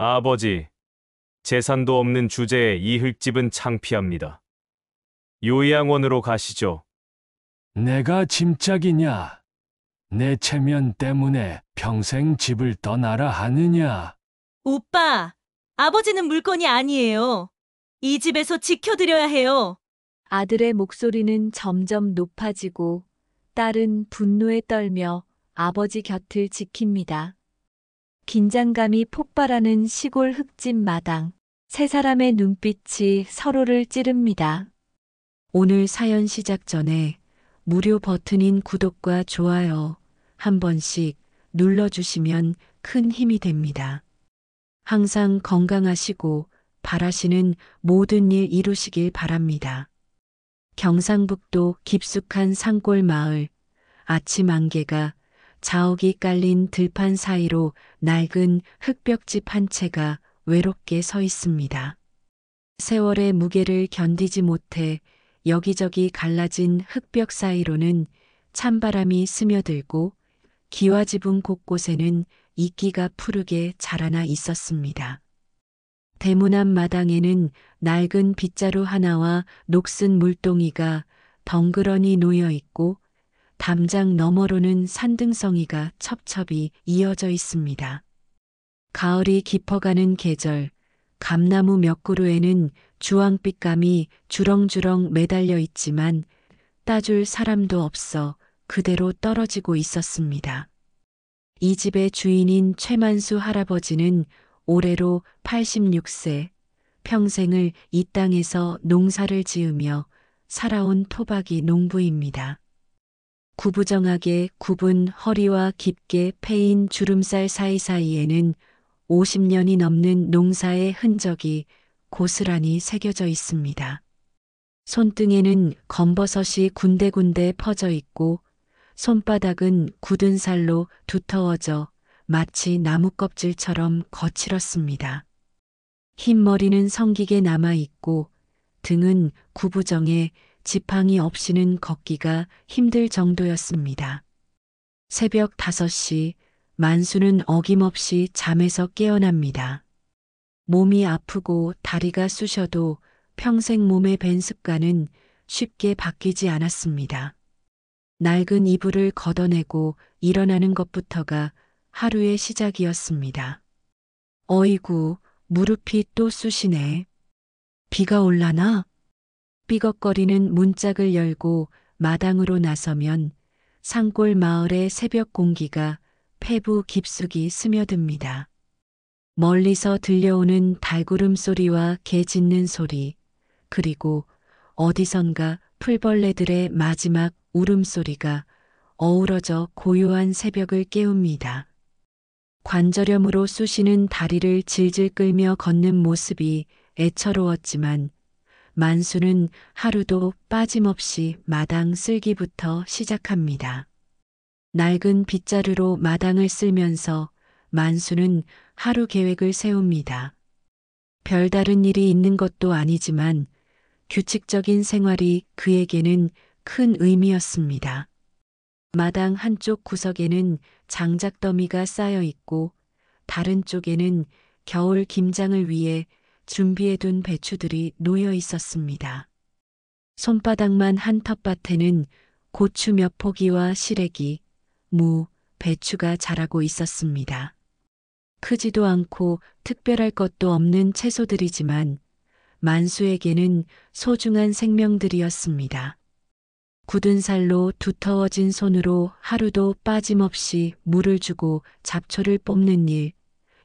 아버지, 재산도 없는 주제에 이 흙집은 창피합니다. 요양원으로 가시죠. 내가 짐짝이냐? 내 체면 때문에 평생 집을 떠나라 하느냐? 오빠, 아버지는 물건이 아니에요. 이 집에서 지켜드려야 해요. 아들의 목소리는 점점 높아지고 딸은 분노에 떨며 아버지 곁을 지킵니다. 긴장감이 폭발하는 시골 흙집 마당. 세 사람의 눈빛이 서로를 찌릅니다. 오늘 사연 시작 전에 무료 버튼인 구독과 좋아요 한 번씩 눌러주시면 큰 힘이 됩니다. 항상 건강하시고 바라시는 모든 일 이루시길 바랍니다. 경상북도 깊숙한 산골 마을, 아침 안개가 자욱이 깔린 들판 사이로 낡은 흙벽집 한 채가 외롭게 서 있습니다. 세월의 무게를 견디지 못해 여기저기 갈라진 흙벽 사이로는 찬바람이 스며들고 기와지붕 곳곳에는 이끼가 푸르게 자라나 있었습니다. 대문 앞 마당에는 낡은 빗자루 하나와 녹슨 물동이가 덩그러니 놓여 있고 담장 너머로는 산등성이가 첩첩이 이어져 있습니다. 가을이 깊어가는 계절, 감나무 몇 그루에는 주황빛감이 주렁주렁 매달려 있지만 따줄 사람도 없어 그대로 떨어지고 있었습니다. 이 집의 주인인 최만수 할아버지는 올해로 86세, 평생을 이 땅에서 농사를 지으며 살아온 토박이 농부입니다. 구부정하게 굽은 허리와 깊게 패인 주름살 사이사이에는 50년이 넘는 농사의 흔적이 고스란히 새겨져 있습니다. 손등에는 검버섯이 군데군데 퍼져 있고 손바닥은 굳은 살로 두터워져 마치 나무 껍질처럼 거칠었습니다. 흰 머리는 성기게 남아 있고 등은 구부정해 지팡이 없이는 걷기가 힘들 정도였습니다. 새벽 5시 만수는 어김없이 잠에서 깨어납니다. 몸이 아프고 다리가 쑤셔도 평생 몸에 밴 습관은 쉽게 바뀌지 않았습니다. 낡은 이불을 걷어내고 일어나는 것부터가 하루의 시작이었습니다. 어이구, 무릎이 또 쑤시네. 비가 올라나? 삐걱거리는 문짝을 열고 마당으로 나서면 산골 마을의 새벽 공기가 폐부 깊숙이 스며듭니다. 멀리서 들려오는 달구름 소리와 개 짖는 소리, 그리고 어디선가 풀벌레들의 마지막 울음소리가 어우러져 고요한 새벽을 깨웁니다. 관절염으로 쑤시는 다리를 질질 끌며 걷는 모습이 애처로웠지만 만수는 하루도 빠짐없이 마당 쓸기부터 시작합니다. 낡은 빗자루로 마당을 쓸면서 만수는 하루 계획을 세웁니다. 별다른 일이 있는 것도 아니지만 규칙적인 생활이 그에게는 큰 의미였습니다. 마당 한쪽 구석에는 장작더미가 쌓여 있고 다른 쪽에는 겨울 김장을 위해 준비해둔 배추들이 놓여 있었습니다. 손바닥만 한 텃밭에는 고추 몇 포기와 시래기, 무, 배추가 자라고 있었습니다. 크지도 않고 특별할 것도 없는 채소들이지만 만수에게는 소중한 생명들이었습니다. 굳은 살로 두터워진 손으로 하루도 빠짐없이 물을 주고 잡초를 뽑는 일,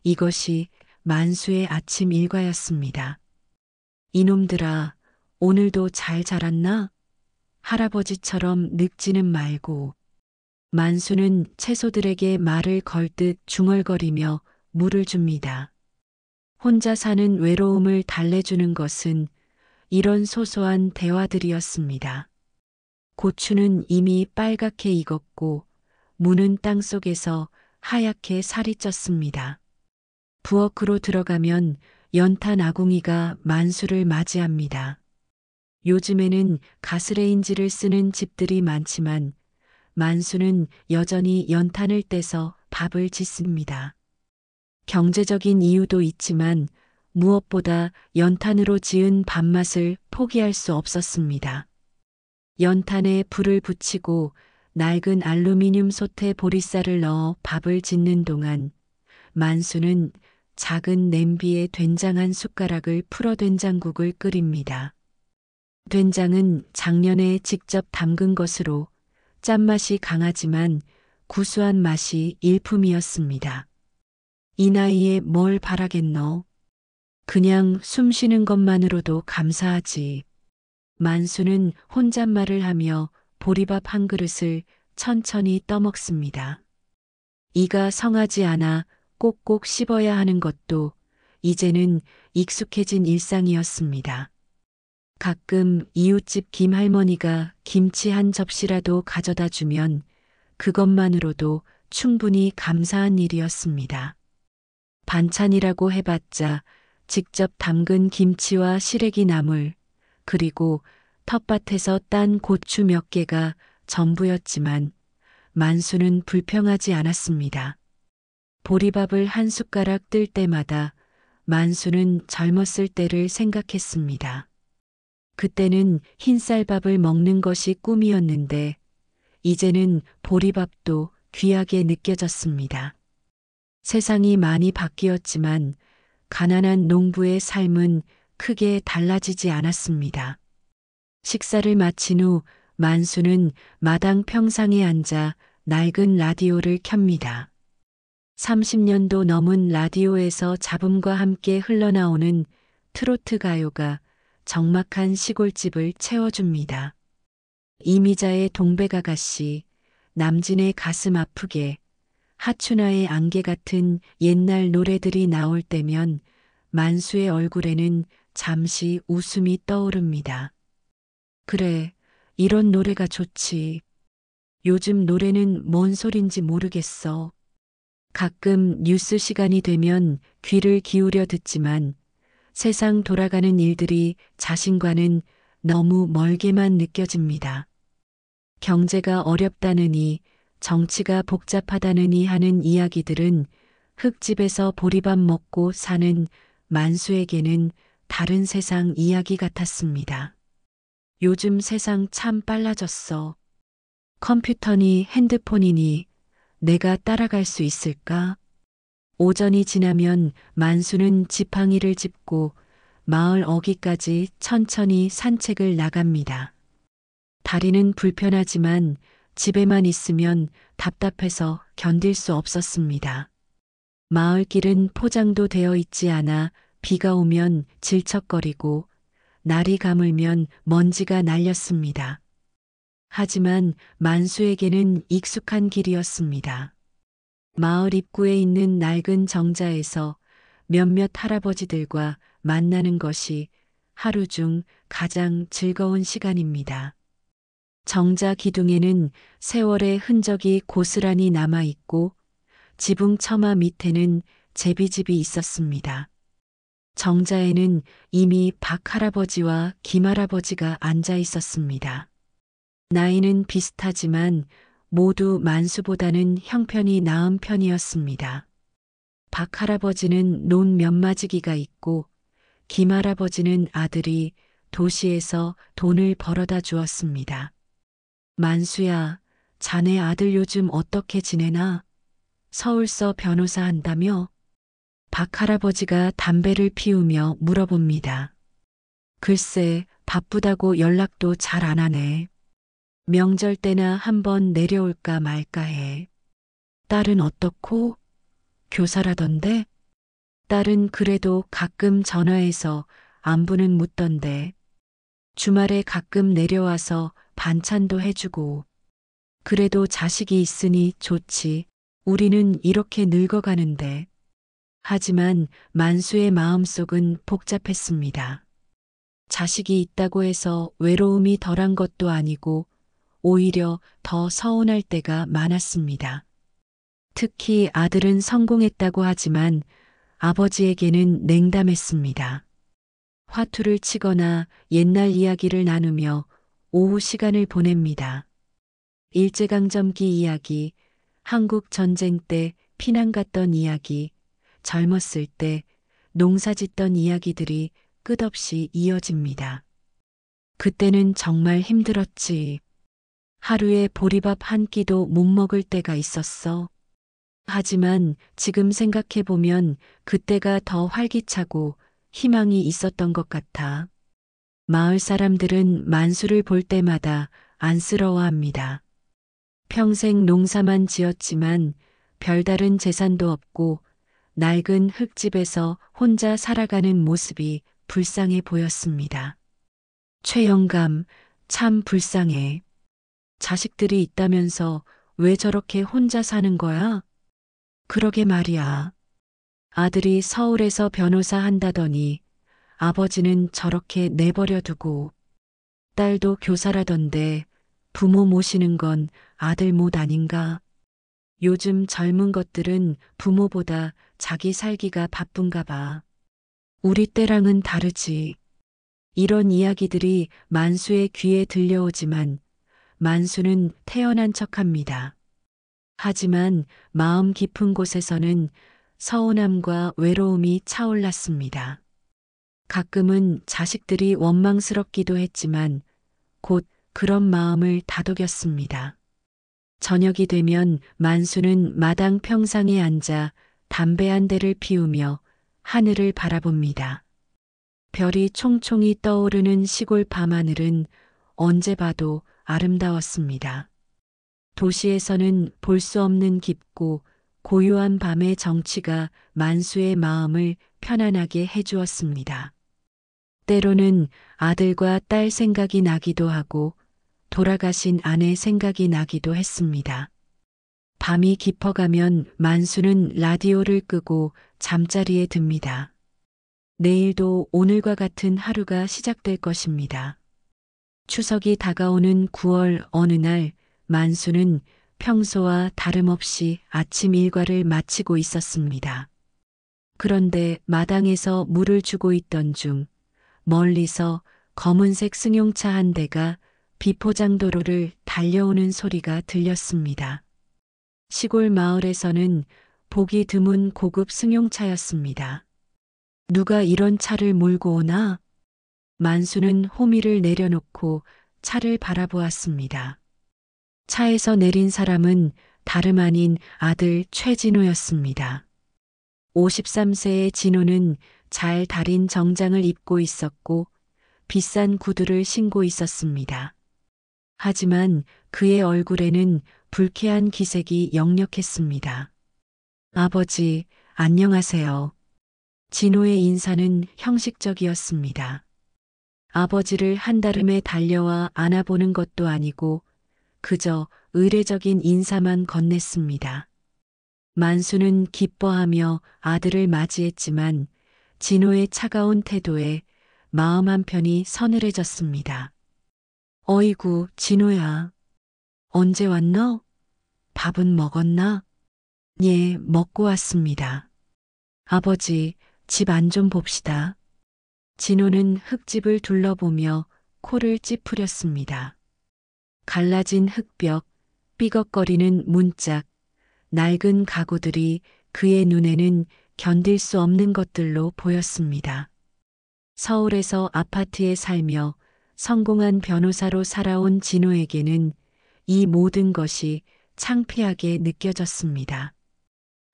이것이 만수의 아침 일과였습니다. 이놈들아, 오늘도 잘 자랐나? 할아버지처럼 늙지는 말고. 만수는 채소들에게 말을 걸듯 중얼거리며 물을 줍니다. 혼자 사는 외로움을 달래주는 것은 이런 소소한 대화들이었습니다. 고추는 이미 빨갛게 익었고 무는 땅속에서 하얗게 살이 쪘습니다. 부엌으로 들어가면 연탄 아궁이가 만수를 맞이합니다. 요즘에는 가스레인지를 쓰는 집들이 많지만 만수는 여전히 연탄을 떼서 밥을 짓습니다. 경제적인 이유도 있지만 무엇보다 연탄으로 지은 밥맛을 포기할 수 없었습니다. 연탄에 불을 붙이고 낡은 알루미늄 솥에 보리쌀을 넣어 밥을 짓는 동안 만수는 작은 냄비에 된장 한 숟가락을 풀어 된장국을 끓입니다. 된장은 작년에 직접 담근 것으로 짠맛이 강하지만 구수한 맛이 일품이었습니다. 이 나이에 뭘 바라겠노? 그냥 숨 쉬는 것만으로도 감사하지. 만수는 혼잣말을 하며 보리밥 한 그릇을 천천히 떠먹습니다. 이가 성하지 않아 꼭꼭 씹어야 하는 것도 이제는 익숙해진 일상이었습니다. 가끔 이웃집 김할머니가 김치 한 접시라도 가져다 주면 그것만으로도 충분히 감사한 일이었습니다. 반찬이라고 해봤자 직접 담근 김치와 시래기 나물, 그리고 텃밭에서 딴 고추 몇 개가 전부였지만 만수는 불평하지 않았습니다. 보리밥을 한 숟가락 뜰 때마다 만수는 젊었을 때를 생각했습니다. 그때는 흰쌀밥을 먹는 것이 꿈이었는데 이제는 보리밥도 귀하게 느껴졌습니다. 세상이 많이 바뀌었지만 가난한 농부의 삶은 크게 달라지지 않았습니다. 식사를 마친 후 만수는 마당 평상에 앉아 낡은 라디오를 켭니다. 30년도 넘은 라디오에서 잡음과 함께 흘러나오는 트로트 가요가 적막한 시골집을 채워줍니다. 이미자의 동백아가씨, 남진의 가슴 아프게, 하춘아의 안개 같은 옛날 노래들이 나올 때면 만수의 얼굴에는 잠시 웃음이 떠오릅니다. 그래, 이런 노래가 좋지. 요즘 노래는 뭔 소린지 모르겠어. 가끔 뉴스 시간이 되면 귀를 기울여 듣지만 세상 돌아가는 일들이 자신과는 너무 멀게만 느껴집니다. 경제가 어렵다느니, 정치가 복잡하다느니 하는 이야기들은 흙집에서 보리밥 먹고 사는 만수에게는 다른 세상 이야기 같았습니다. 요즘 세상 참 빨라졌어. 컴퓨터니 핸드폰이니 내가 따라갈 수 있을까? 오전이 지나면 만수는 지팡이를 짚고 마을 어귀까지 천천히 산책을 나갑니다. 다리는 불편하지만 집에만 있으면 답답해서 견딜 수 없었습니다. 마을길은 포장도 되어 있지 않아 비가 오면 질척거리고 날이 가물면 먼지가 날렸습니다. 하지만 만수에게는 익숙한 길이었습니다. 마을 입구에 있는 낡은 정자에서 몇몇 할아버지들과 만나는 것이 하루 중 가장 즐거운 시간입니다. 정자 기둥에는 세월의 흔적이 고스란히 남아있고 지붕 처마 밑에는 제비집이 있었습니다. 정자에는 이미 박 할아버지와 김 할아버지가 앉아 있었습니다. 나이는 비슷하지만 모두 만수보다는 형편이 나은 편이었습니다. 박 할아버지는 논 면마지기가 있고 김 할아버지는 아들이 도시에서 돈을 벌어다 주었습니다. 만수야, 자네 아들 요즘 어떻게 지내나? 서울서 변호사 한다며? 박 할아버지가 담배를 피우며 물어봅니다. 글쎄, 바쁘다고 연락도 잘 안 하네. 명절 때나 한번 내려올까 말까 해. 딸은 어떻고? 교사라던데? 딸은 그래도 가끔 전화해서 안부는 묻던데. 주말에 가끔 내려와서 반찬도 해주고. 그래도 자식이 있으니 좋지. 우리는 이렇게 늙어가는데. 하지만 만수의 마음속은 복잡했습니다. 자식이 있다고 해서 외로움이 덜한 것도 아니고 오히려 더 서운할 때가 많았습니다. 특히 아들은 성공했다고 하지만 아버지에게는 냉담했습니다. 화투를 치거나 옛날 이야기를 나누며 오후 시간을 보냅니다. 일제강점기 이야기, 한국 전쟁 때 피난 갔던 이야기, 젊었을 때 농사 짓던 이야기들이 끝없이 이어집니다. 그때는 정말 힘들었지. 하루에 보리밥 한 끼도 못 먹을 때가 있었어. 하지만 지금 생각해보면 그때가 더 활기차고 희망이 있었던 것 같아. 마을 사람들은 만수를 볼 때마다 안쓰러워합니다. 평생 농사만 지었지만 별다른 재산도 없고 낡은 흙집에서 혼자 살아가는 모습이 불쌍해 보였습니다. 최영감, 참 불쌍해. 자식들이 있다면서 왜 저렇게 혼자 사는 거야? 그러게 말이야. 아들이 서울에서 변호사 한다더니 아버지는 저렇게 내버려 두고 딸도 교사라던데 부모 모시는 건 아들 못 아닌가? 요즘 젊은 것들은 부모보다 자기 살기가 바쁜가 봐. 우리 때랑은 다르지. 이런 이야기들이 만수의 귀에 들려오지만 만수는 태어난 척합니다. 하지만 마음 깊은 곳에서는 서운함과 외로움이 차올랐습니다. 가끔은 자식들이 원망스럽기도 했지만 곧 그런 마음을 다독였습니다. 저녁이 되면 만수는 마당 평상에 앉아 담배 한 대를 피우며 하늘을 바라봅니다. 별이 총총히 떠오르는 시골 밤하늘은 언제 봐도 아름다웠습니다. 도시에서는 볼 수 없는 깊고 고요한 밤의 정취가 만수의 마음을 편안하게 해주었습니다. 때로는 아들과 딸 생각이 나기도 하고 돌아가신 아내 생각이 나기도 했습니다. 밤이 깊어가면 만수는 라디오를 끄고 잠자리에 듭니다. 내일도 오늘과 같은 하루가 시작될 것입니다. 추석이 다가오는 9월 어느 날 만수는 평소와 다름없이 아침 일과를 마치고 있었습니다. 그런데 마당에서 물을 주고 있던 중 멀리서 검은색 승용차 한 대가 비포장도로를 달려오는 소리가 들렸습니다. 시골 마을에서는 보기 드문 고급 승용차였습니다. 누가 이런 차를 몰고 오나? 만수는 호미를 내려놓고 차를 바라보았습니다. 차에서 내린 사람은 다름 아닌 아들 최진호였습니다. 53세의 진호는 잘 다린 정장을 입고 있었고 비싼 구두를 신고 있었습니다. 하지만 그의 얼굴에는 불쾌한 기색이 역력했습니다. 아버지, 안녕하세요. 진호의 인사는 형식적이었습니다. 아버지를 한달음에 달려와 안아보는 것도 아니고 그저 의례적인 인사만 건넸습니다. 만수는 기뻐하며 아들을 맞이했지만 진호의 차가운 태도에 마음 한편이 서늘해졌습니다. 어이구, 진호야. 언제 왔너? 밥은 먹었나? 예, 먹고 왔습니다. 아버지, 집 안 좀 봅시다. 진호는 흙집을 둘러보며 코를 찌푸렸습니다. 갈라진 흙벽, 삐걱거리는 문짝, 낡은 가구들이 그의 눈에는 견딜 수 없는 것들로 보였습니다. 서울에서 아파트에 살며 성공한 변호사로 살아온 진호에게는 이 모든 것이 창피하게 느껴졌습니다.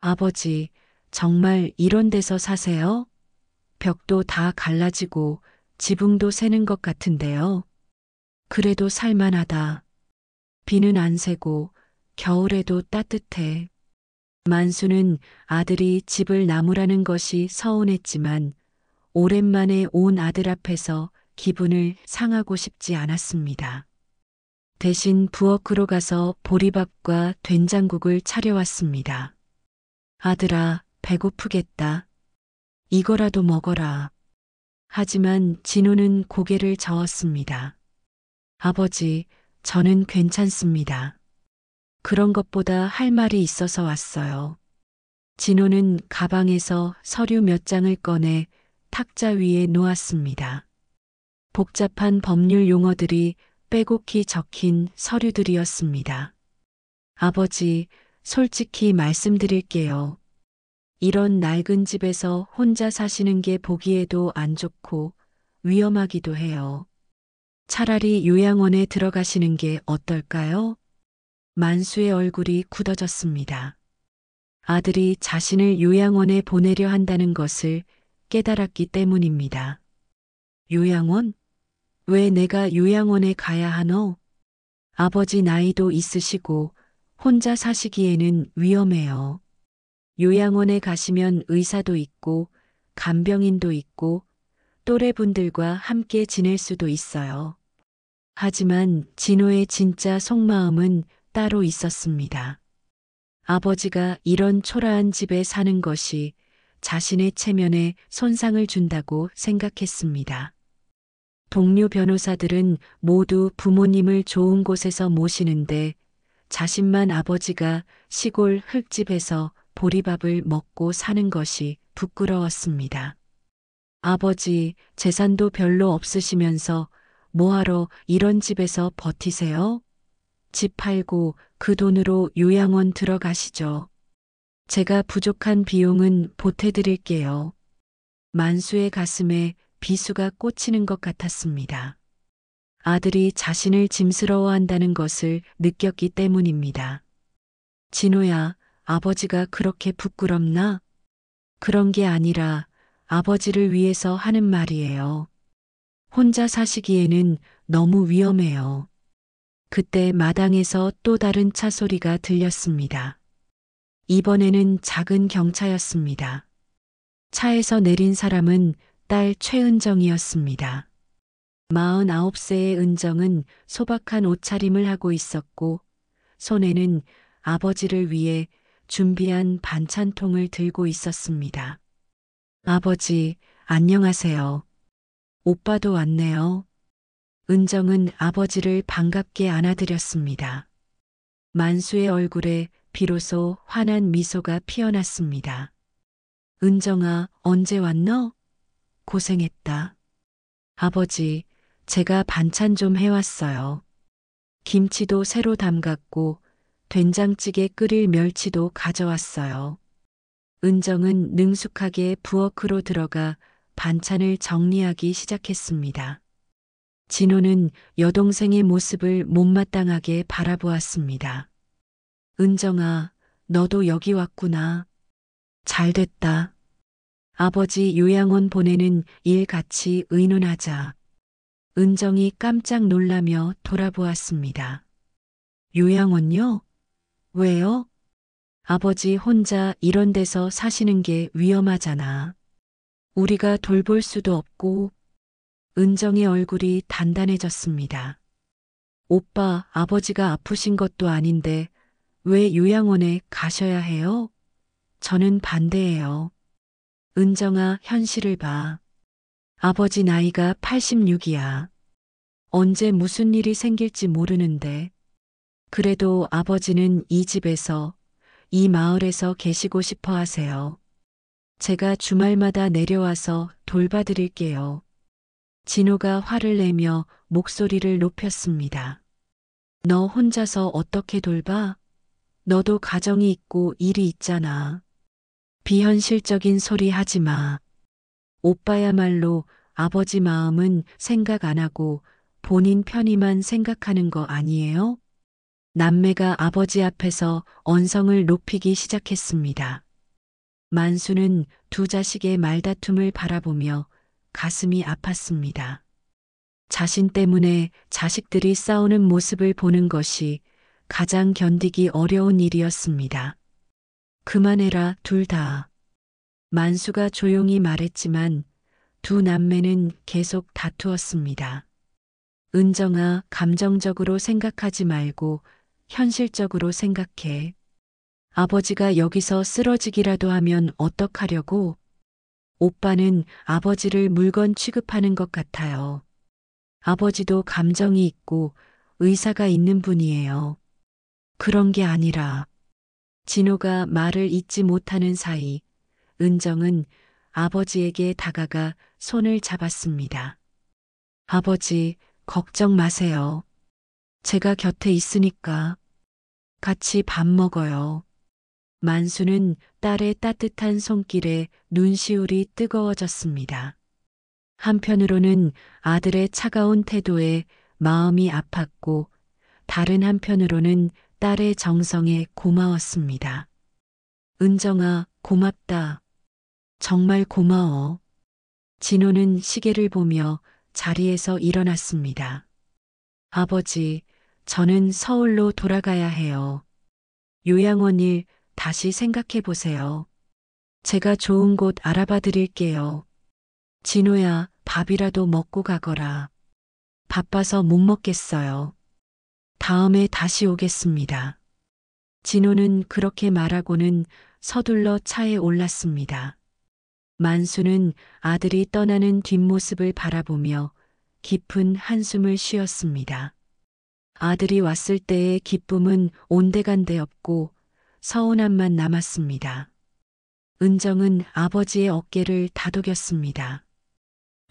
아버지, 정말 이런 데서 사세요? 벽도 다 갈라지고 지붕도 새는 것 같은데요. 그래도 살만하다. 비는 안 새고 겨울에도 따뜻해. 만수는 아들이 집을 나무라는 것이 서운했지만 오랜만에 온 아들 앞에서 기분을 상하고 싶지 않았습니다. 대신 부엌으로 가서 보리밥과 된장국을 차려왔습니다. 아들아, 배고프겠다. 이거라도 먹어라. 하지만 진호는 고개를 저었습니다. 아버지, 저는 괜찮습니다. 그런 것보다 할 말이 있어서 왔어요. 진호는 가방에서 서류 몇 장을 꺼내 탁자 위에 놓았습니다. 복잡한 법률 용어들이 빼곡히 적힌 서류들이었습니다. 아버지, 솔직히 말씀드릴게요. 이런 낡은 집에서 혼자 사시는 게 보기에도 안 좋고 위험하기도 해요. 차라리 요양원에 들어가시는 게 어떨까요? 만수의 얼굴이 굳어졌습니다. 아들이 자신을 요양원에 보내려 한다는 것을 깨달았기 때문입니다. 요양원? 왜 내가 요양원에 가야 하노? 아버지 나이도 있으시고 혼자 사시기에는 위험해요. 요양원에 가시면 의사도 있고 간병인도 있고 또래분들과 함께 지낼 수도 있어요. 하지만 진호의 진짜 속마음은 따로 있었습니다. 아버지가 이런 초라한 집에 사는 것이 자신의 체면에 손상을 준다고 생각했습니다. 동료 변호사들은 모두 부모님을 좋은 곳에서 모시는데 자신만 아버지가 시골 흙집에서 보리밥을 먹고 사는 것이 부끄러웠습니다. 아버지, 재산도 별로 없으시면서 뭐하러 이런 집에서 버티세요? 집 팔고 그 돈으로 요양원 들어가시죠. 제가 부족한 비용은 보태드릴게요. 만수의 가슴에 비수가 꽂히는 것 같았습니다. 아들이 자신을 짐스러워한다는 것을 느꼈기 때문입니다. 진호야, 아버지가 그렇게 부끄럽나? 그런 게 아니라 아버지를 위해서 하는 말이에요. 혼자 사시기에는 너무 위험해요. 그때 마당에서 또 다른 차 소리가 들렸습니다. 이번에는 작은 경차였습니다. 차에서 내린 사람은 딸 최은정이었습니다. 49세의 은정은 소박한 옷차림을 하고 있었고 손에는 아버지를 위해 준비한 반찬통을 들고 있었습니다. 아버지, 안녕하세요. 오빠도 왔네요. 은정은 아버지를 반갑게 안아드렸습니다. 만수의 얼굴에 비로소 환한 미소가 피어났습니다. 은정아, 언제 왔너? 고생했다. 아버지, 제가 반찬 좀 해왔어요. 김치도 새로 담갔고 된장찌개 끓일 멸치도 가져왔어요. 은정은 능숙하게 부엌으로 들어가 반찬을 정리하기 시작했습니다. 진호는 여동생의 모습을 못마땅하게 바라보았습니다. 은정아, 너도 여기 왔구나. 잘됐다. 아버지 요양원 보내는 일 같이 의논하자. 은정이 깜짝 놀라며 돌아보았습니다. 요양원요? 왜요? 아버지 혼자 이런 데서 사시는 게 위험하잖아. 우리가 돌볼 수도 없고. 은정의 얼굴이 단단해졌습니다. 오빠, 아버지가 아프신 것도 아닌데 왜 요양원에 가셔야 해요? 저는 반대해요. 은정아, 현실을 봐. 아버지 나이가 86이야. 언제 무슨 일이 생길지 모르는데. 그래도 아버지는 이 집에서, 이 마을에서 계시고 싶어 하세요. 제가 주말마다 내려와서 돌봐드릴게요. 진호가 화를 내며 목소리를 높였습니다. 너 혼자서 어떻게 돌봐? 너도 가정이 있고 일이 있잖아. 비현실적인 소리 하지 마. 오빠야말로 아버지 마음은 생각 안 하고 본인 편의만 생각하는 거 아니에요? 남매가 아버지 앞에서 언성을 높이기 시작했습니다. 만수는 두 자식의 말다툼을 바라보며 가슴이 아팠습니다. 자신 때문에 자식들이 싸우는 모습을 보는 것이 가장 견디기 어려운 일이었습니다. 그만해라, 둘 다. 만수가 조용히 말했지만 두 남매는 계속 다투었습니다. 은정아, 감정적으로 생각하지 말고 현실적으로 생각해. 아버지가 여기서 쓰러지기라도 하면 어떡하려고? 오빠는 아버지를 물건 취급하는 것 같아요. 아버지도 감정이 있고 의사가 있는 분이에요. 그런 게 아니라. 진호가 말을 잇지 못하는 사이 은정은 아버지에게 다가가 손을 잡았습니다. 아버지, 걱정 마세요. 제가 곁에 있으니까. 같이 밥 먹어요. 만수는 딸의 따뜻한 손길에 눈시울이 뜨거워졌습니다. 한편으로는 아들의 차가운 태도에 마음이 아팠고 다른 한편으로는 딸의 정성에 고마웠습니다. 은정아, 고맙다. 정말 고마워. 진호는 시계를 보며 자리에서 일어났습니다. 아버지, 저는 서울로 돌아가야 해요. 요양원 일 다시 생각해 보세요. 제가 좋은 곳 알아봐 드릴게요. 진호야, 밥이라도 먹고 가거라. 바빠서 못 먹겠어요. 다음에 다시 오겠습니다. 진호는 그렇게 말하고는 서둘러 차에 올랐습니다. 만수는 아들이 떠나는 뒷모습을 바라보며 깊은 한숨을 쉬었습니다. 아들이 왔을 때의 기쁨은 온데간데 없고 서운함만 남았습니다. 은정은 아버지의 어깨를 다독였습니다.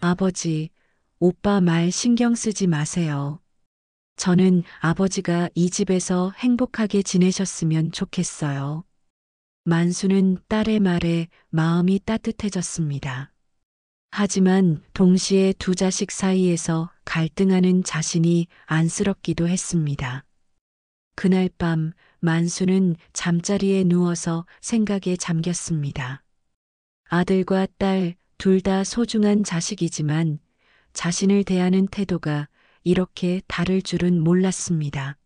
아버지, 오빠 말 신경 쓰지 마세요. 저는 아버지가 이 집에서 행복하게 지내셨으면 좋겠어요. 만수는 딸의 말에 마음이 따뜻해졌습니다. 하지만 동시에 두 자식 사이에서 갈등하는 자신이 안쓰럽기도 했습니다. 그날 밤 만수는 잠자리에 누워서 생각에 잠겼습니다. 아들과 딸 둘 다 소중한 자식이지만 자신을 대하는 태도가 이렇게 다를 줄은 몰랐습니다.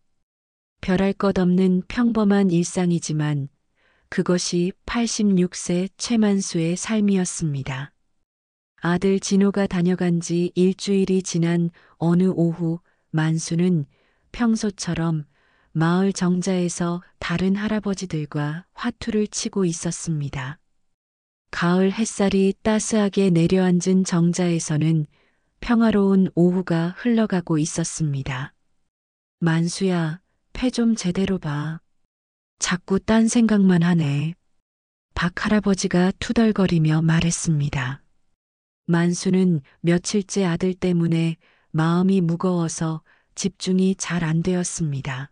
별할 것 없는 평범한 일상이지만 그것이 86세 최만수의 삶이었습니다. 아들 진호가 다녀간 지 일주일이 지난 어느 오후 만수는 평소처럼 마을 정자에서 다른 할아버지들과 화투를 치고 있었습니다. 가을 햇살이 따스하게 내려앉은 정자에서는 평화로운 오후가 흘러가고 있었습니다. 만수야, 패 좀 제대로 봐. 자꾸 딴 생각만 하네. 박 할아버지가 투덜거리며 말했습니다. 만수는 며칠째 아들 때문에 마음이 무거워서 집중이 잘 안 되었습니다.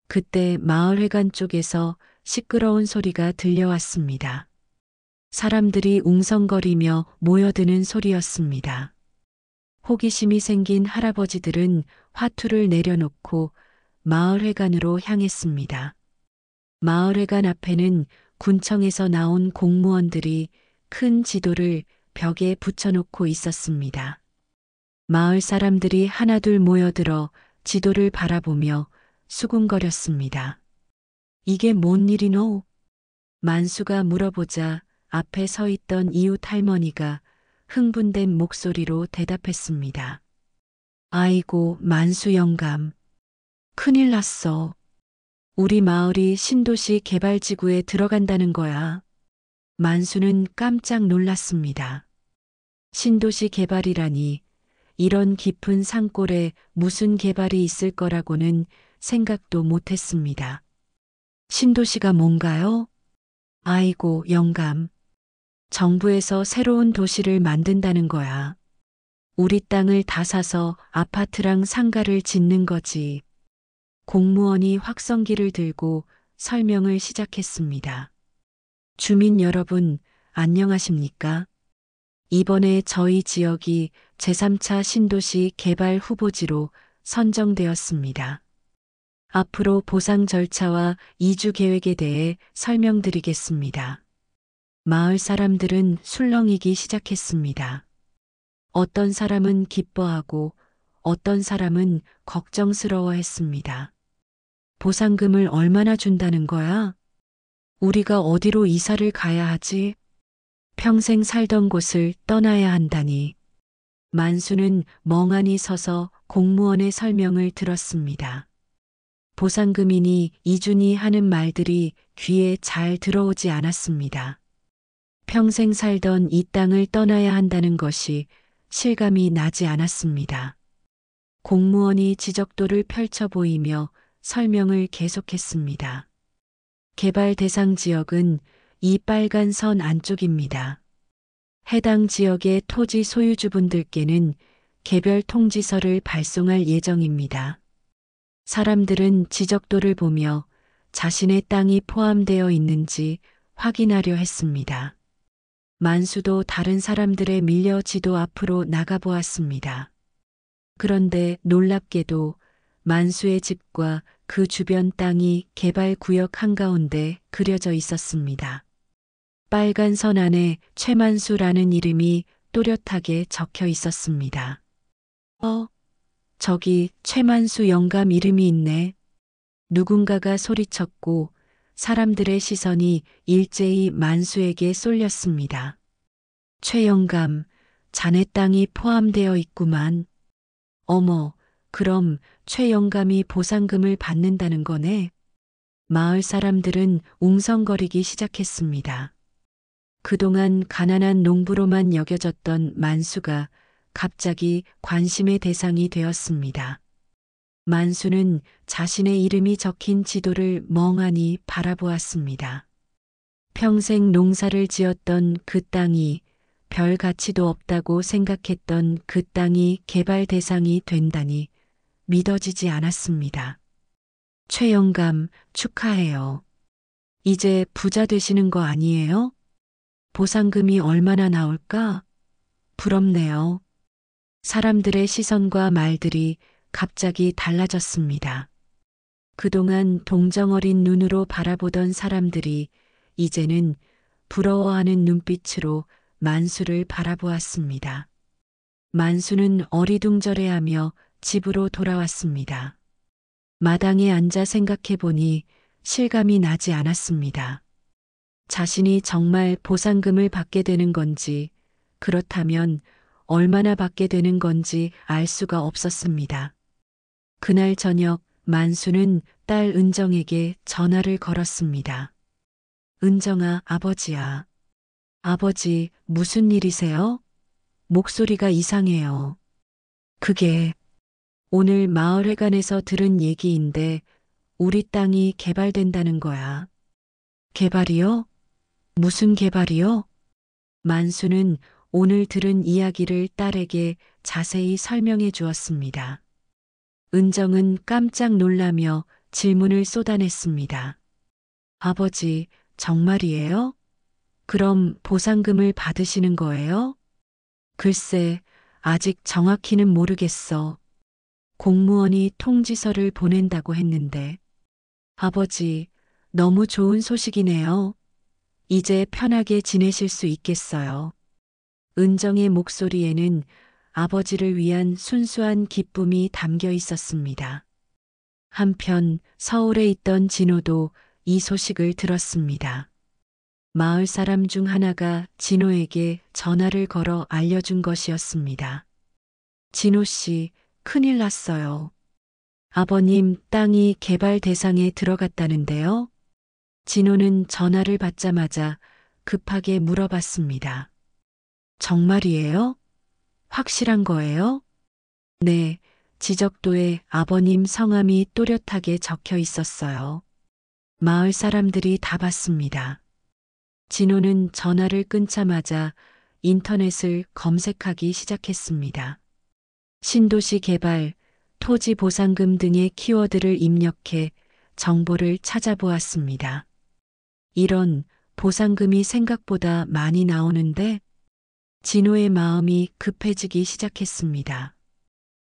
그때 마을회관 쪽에서 시끄러운 소리가 들려왔습니다. 사람들이 웅성거리며 모여드는 소리였습니다. 호기심이 생긴 할아버지들은 화투를 내려놓고 마을회관으로 향했습니다. 마을회관 앞에는 군청에서 나온 공무원들이 큰 지도를 벽에 붙여놓고 있었습니다. 마을 사람들이 하나둘 모여들어 지도를 바라보며 수군거렸습니다. 이게 뭔 일이노? 만수가 물어보자 앞에 서 있던 이웃 할머니가 흥분된 목소리로 대답했습니다. 아이고, 만수 영감. 큰일 났어. 우리 마을이 신도시 개발지구에 들어간다는 거야. 만수는 깜짝 놀랐습니다. 신도시 개발이라니 이런 깊은 산골에 무슨 개발이 있을 거라고는 생각도 못했습니다. 신도시가 뭔가요? 아이고, 영감. 정부에서 새로운 도시를 만든다는 거야. 우리 땅을 다 사서 아파트랑 상가를 짓는 거지. 공무원이 확성기를 들고 설명을 시작했습니다. 주민 여러분, 안녕하십니까? 이번에 저희 지역이 제3차 신도시 개발 후보지로 선정되었습니다. 앞으로 보상 절차와 이주 계획에 대해 설명드리겠습니다. 마을 사람들은 술렁이기 시작했습니다. 어떤 사람은 기뻐하고 어떤 사람은 걱정스러워했습니다. 보상금을 얼마나 준다는 거야? 우리가 어디로 이사를 가야 하지? 평생 살던 곳을 떠나야 한다니. 만수는 멍하니 서서 공무원의 설명을 들었습니다. 보상금이니 이주니 하는 말들이 귀에 잘 들어오지 않았습니다. 평생 살던 이 땅을 떠나야 한다는 것이 실감이 나지 않았습니다. 공무원이 지적도를 펼쳐 보이며 설명을 계속했습니다. 개발 대상 지역은 이 빨간 선 안쪽입니다. 해당 지역의 토지 소유주분들께는 개별 통지서를 발송할 예정입니다. 사람들은 지적도를 보며 자신의 땅이 포함되어 있는지 확인하려 했습니다. 만수도 다른 사람들에 밀려 지도 앞으로 나가보았습니다. 그런데 놀랍게도 만수의 집과 그 주변 땅이 개발 구역 한가운데 그려져 있었습니다. 빨간 선 안에 최만수라는 이름이 또렷하게 적혀 있었습니다. 저기 최만수 영감 이름이 있네. 누군가가 소리쳤고 사람들의 시선이 일제히 만수에게 쏠렸습니다. 최 영감, 자네 땅이 포함되어 있구만. 어머, 그럼 최 영감이 보상금을 받는다는 거네. 마을 사람들은 웅성거리기 시작했습니다. 그동안 가난한 농부로만 여겨졌던 만수가 갑자기 관심의 대상이 되었습니다. 만수는 자신의 이름이 적힌 지도를 멍하니 바라보았습니다. 평생 농사를 지었던 그 땅이 별 가치도 없다고 생각했던 그 땅이 개발 대상이 된다니 믿어지지 않았습니다. 최 영감 축하해요. 이제 부자 되시는 거 아니에요? 보상금이 얼마나 나올까? 부럽네요. 사람들의 시선과 말들이 갑자기 달라졌습니다. 그동안 동정어린 눈으로 바라보던 사람들이 이제는 부러워하는 눈빛으로 만수를 바라보았습니다. 만수는 어리둥절해하며 집으로 돌아왔습니다. 마당에 앉아 생각해 보니 실감이 나지 않았습니다. 자신이 정말 보상금을 받게 되는 건지, 그렇다면 얼마나 받게 되는 건지 알 수가 없었습니다. 그날 저녁 만수는 딸 은정에게 전화를 걸었습니다. 은정아, 아버지야. 아버지, 무슨 일이세요? 목소리가 이상해요. 그게 오늘 마을회관에서 들은 얘기인데 우리 땅이 개발된다는 거야. 개발이요? 무슨 개발이요? 만수는 오늘 들은 이야기를 딸에게 자세히 설명해 주었습니다. 은정은 깜짝 놀라며 질문을 쏟아냈습니다. 아버지, 정말이에요? 그럼 보상금을 받으시는 거예요? 글쎄, 아직 정확히는 모르겠어. 공무원이 통지서를 보낸다고 했는데. 아버지, 너무 좋은 소식이네요. 이제 편하게 지내실 수 있겠어요. 은정의 목소리에는 아버지를 위한 순수한 기쁨이 담겨 있었습니다. 한편 서울에 있던 진호도 이 소식을 들었습니다. 마을 사람 중 하나가 진호에게 전화를 걸어 알려준 것이었습니다. 진호 씨, 큰일 났어요. 아버님 땅이 개발 대상에 들어갔다는데요. 진호는 전화를 받자마자 급하게 물어봤습니다. 정말이에요? 확실한 거예요? 네, 지적도에 아버님 성함이 또렷하게 적혀 있었어요. 마을 사람들이 다 봤습니다. 진호는 전화를 끊자마자 인터넷을 검색하기 시작했습니다. 신도시 개발, 토지 보상금 등의 키워드를 입력해 정보를 찾아보았습니다. 이런 보상금이 생각보다 많이 나오는데 진호의 마음이 급해지기 시작했습니다.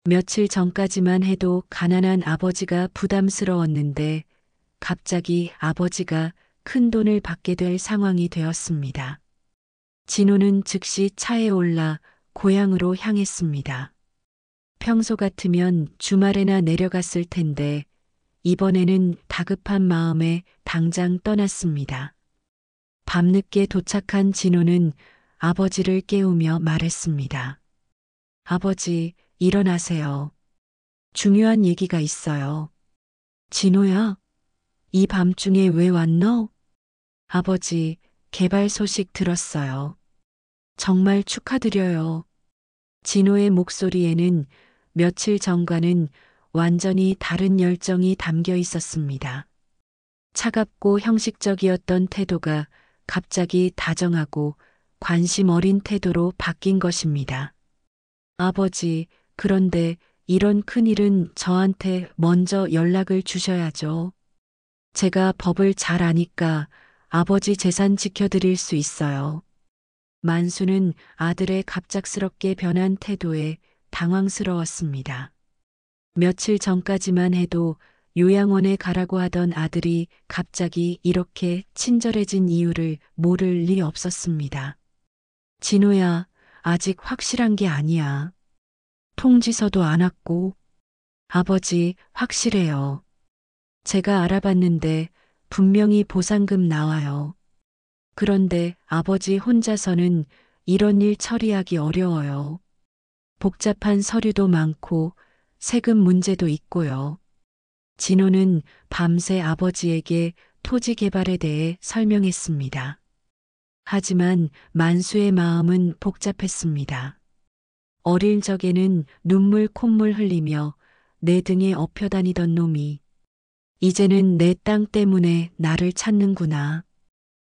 며칠 전까지만 해도 가난한 아버지가 부담스러웠는데 갑자기 아버지가 큰 돈을 받게 될 상황이 되었습니다. 진호는 즉시 차에 올라 고향으로 향했습니다. 평소 같으면 주말에나 내려갔을 텐데 이번에는 다급한 마음에 당장 떠났습니다. 밤늦게 도착한 진호는 아버지를 깨우며 말했습니다. 아버지, 일어나세요. 중요한 얘기가 있어요. 진호야, 이 밤중에 왜 왔노? 아버지, 개발 소식 들었어요. 정말 축하드려요. 진호의 목소리에는 며칠 전과는 완전히 다른 열정이 담겨 있었습니다. 차갑고 형식적이었던 태도가 갑자기 다정하고 관심 어린 태도로 바뀐 것입니다. 아버지, 그런데 이런 큰일은 저한테 먼저 연락을 주셔야죠. 제가 법을 잘 아니까 아버지 재산 지켜드릴 수 있어요. 만수는 아들의 갑작스럽게 변한 태도에 당황스러웠습니다. 며칠 전까지만 해도 요양원에 가라고 하던 아들이 갑자기 이렇게 친절해진 이유를 모를 리 없었습니다. 진호야, 아직 확실한 게 아니야. 통지서도 안 왔고. 아버지, 확실해요. 제가 알아봤는데 분명히 보상금 나와요. 그런데 아버지 혼자서는 이런 일 처리하기 어려워요. 복잡한 서류도 많고 세금 문제도 있고요. 진호는 밤새 아버지에게 토지 개발에 대해 설명했습니다. 하지만 만수의 마음은 복잡했습니다. 어릴 적에는 눈물 콧물 흘리며 내 등에 업혀 다니던 놈이 이제는 내 땅 때문에 나를 찾는구나.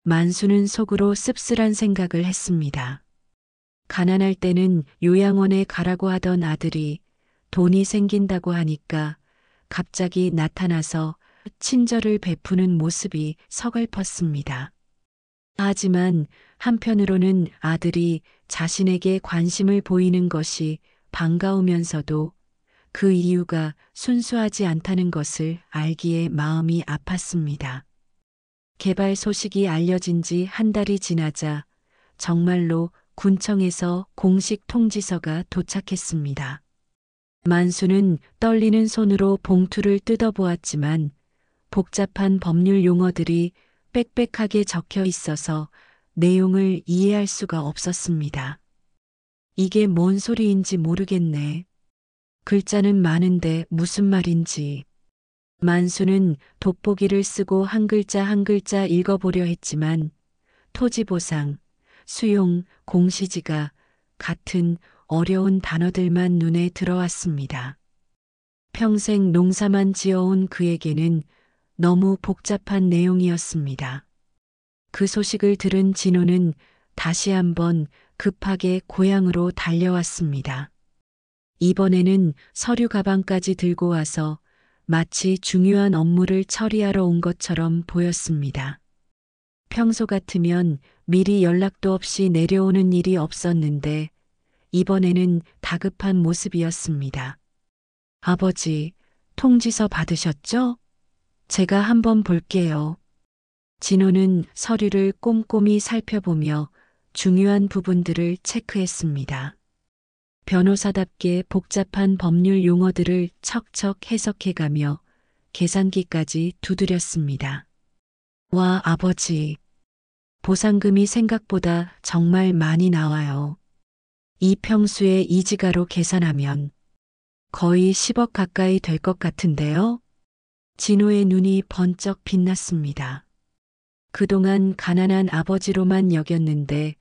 만수는 속으로 씁쓸한 생각을 했습니다. 가난할 때는 요양원에 가라고 하던 아들이 돈이 생긴다고 하니까 갑자기 나타나서 친절을 베푸는 모습이 서글펐습니다. 하지만 한편으로는 아들이 자신에게 관심을 보이는 것이 반가우면서도 그 이유가 순수하지 않다는 것을 알기에 마음이 아팠습니다. 개발 소식이 알려진 지 한 달이 지나자 정말로 군청에서 공식 통지서가 도착했습니다. 만수는 떨리는 손으로 봉투를 뜯어보았지만 복잡한 법률 용어들이 빽빽하게 적혀 있어서 내용을 이해할 수가 없었습니다. 이게 뭔 소리인지 모르겠네. 글자는 많은데 무슨 말인지. 만수는 돋보기를 쓰고 한 글자 한 글자 읽어보려 했지만 토지보상, 수용, 공시지가 같은 어려운 단어들만 눈에 들어왔습니다. 평생 농사만 지어온 그에게는 너무 복잡한 내용이었습니다. 그 소식을 들은 진호는 다시 한번 급하게 고향으로 달려왔습니다. 이번에는 서류 가방까지 들고 와서 마치 중요한 업무를 처리하러 온 것처럼 보였습니다. 평소 같으면 미리 연락도 없이 내려오는 일이 없었는데 이번에는 다급한 모습이었습니다. 아버지, 통지서 받으셨죠? 제가 한번 볼게요. 진호는 서류를 꼼꼼히 살펴보며 중요한 부분들을 체크했습니다. 변호사답게 복잡한 법률 용어들을 척척 해석해가며 계산기까지 두드렸습니다. 와, 아버지. 보상금이 생각보다 정말 많이 나와요. 이 평수의 이지가로 계산하면 거의 10억 가까이 될 것 같은데요? 진호의 눈이 번쩍 빛났습니다. 그동안 가난한 아버지로만 여겼는데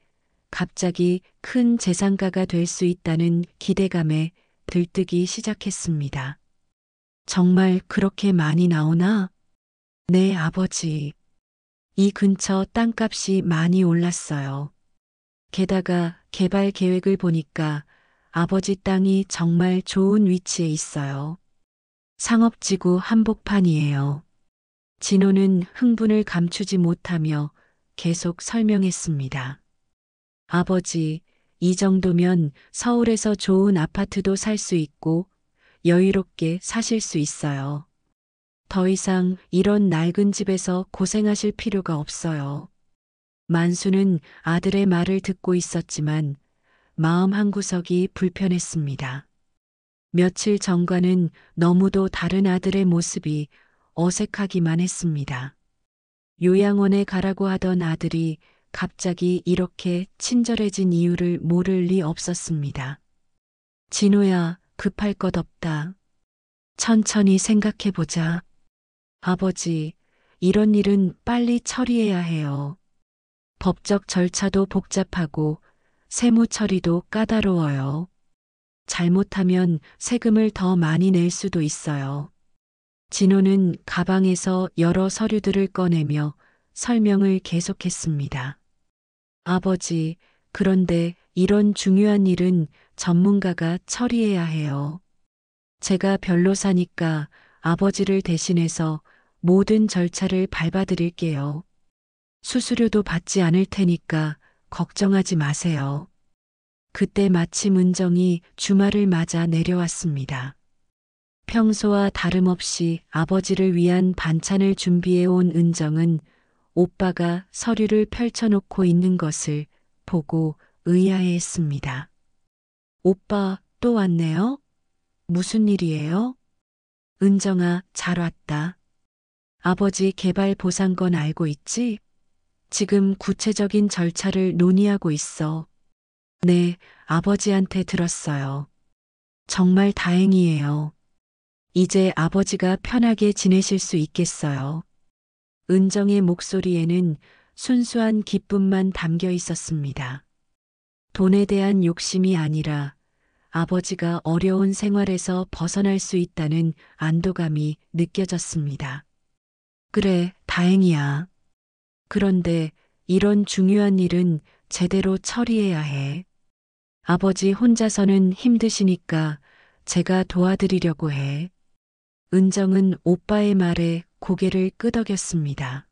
갑자기 큰 재산가가 될 수 있다는 기대감에 들뜨기 시작했습니다. 정말 그렇게 많이 나오나? 네, 아버지. 이 근처 땅값이 많이 올랐어요. 게다가 개발 계획을 보니까 아버지 땅이 정말 좋은 위치에 있어요. 상업지구 한복판이에요. 진호는 흥분을 감추지 못하며 계속 설명했습니다. 아버지, 이 정도면 서울에서 좋은 아파트도 살 수 있고 여유롭게 사실 수 있어요. 더 이상 이런 낡은 집에서 고생하실 필요가 없어요. 만수는 아들의 말을 듣고 있었지만 마음 한구석이 불편했습니다. 며칠 전과는 너무도 다른 아들의 모습이 어색하기만 했습니다. 요양원에 가라고 하던 아들이 갑자기 이렇게 친절해진 이유를 모를 리 없었습니다. 진호야, 급할 것 없다. 천천히 생각해보자. 아버지, 이런 일은 빨리 처리해야 해요. 법적 절차도 복잡하고 세무 처리도 까다로워요. 잘못하면 세금을 더 많이 낼 수도 있어요. 진호는 가방에서 여러 서류들을 꺼내며 설명을 계속했습니다. 아버지, 그런데 이런 중요한 일은 전문가가 처리해야 해요. 제가 변호사니까 아버지를 대신해서 모든 절차를 밟아드릴게요. 수수료도 받지 않을 테니까 걱정하지 마세요. 그때 마침 은정이 주말을 맞아 내려왔습니다. 평소와 다름없이 아버지를 위한 반찬을 준비해 온 은정은 오빠가 서류를 펼쳐놓고 있는 것을 보고 의아해했습니다. 오빠 또 왔네요? 무슨 일이에요? 은정아, 잘 왔다. 아버지 개발 보상건 알고 있지? 지금 구체적인 절차를 논의하고 있어. 네, 아버지한테 들었어요. 정말 다행이에요. 이제 아버지가 편하게 지내실 수 있겠어요. 은정의 목소리에는 순수한 기쁨만 담겨 있었습니다. 돈에 대한 욕심이 아니라 아버지가 어려운 생활에서 벗어날 수 있다는 안도감이 느껴졌습니다. 그래, 다행이야. 그런데 이런 중요한 일은 제대로 처리해야 해. 아버지 혼자서는 힘드시니까 제가 도와드리려고 해. 은정은 오빠의 말에 고개를 끄덕였습니다.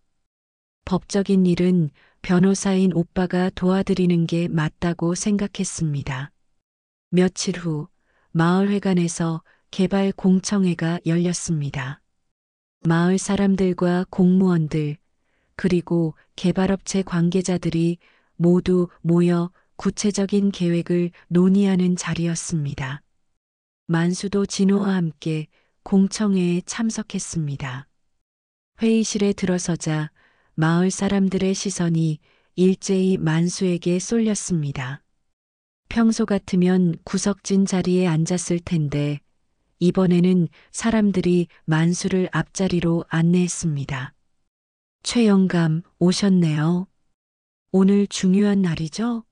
법적인 일은 변호사인 오빠가 도와드리는 게 맞다고 생각했습니다. 며칠 후 마을회관에서 개발 공청회가 열렸습니다. 마을 사람들과 공무원들, 그리고 개발업체 관계자들이 모두 모여 구체적인 계획을 논의하는 자리였습니다. 만수도 진호와 함께 공청회에 참석했습니다. 회의실에 들어서자 마을 사람들의 시선이 일제히 만수에게 쏠렸습니다. 평소 같으면 구석진 자리에 앉았을 텐데 이번에는 사람들이 만수를 앞자리로 안내했습니다. 최 영감 오셨네요. 오늘 중요한 날이죠?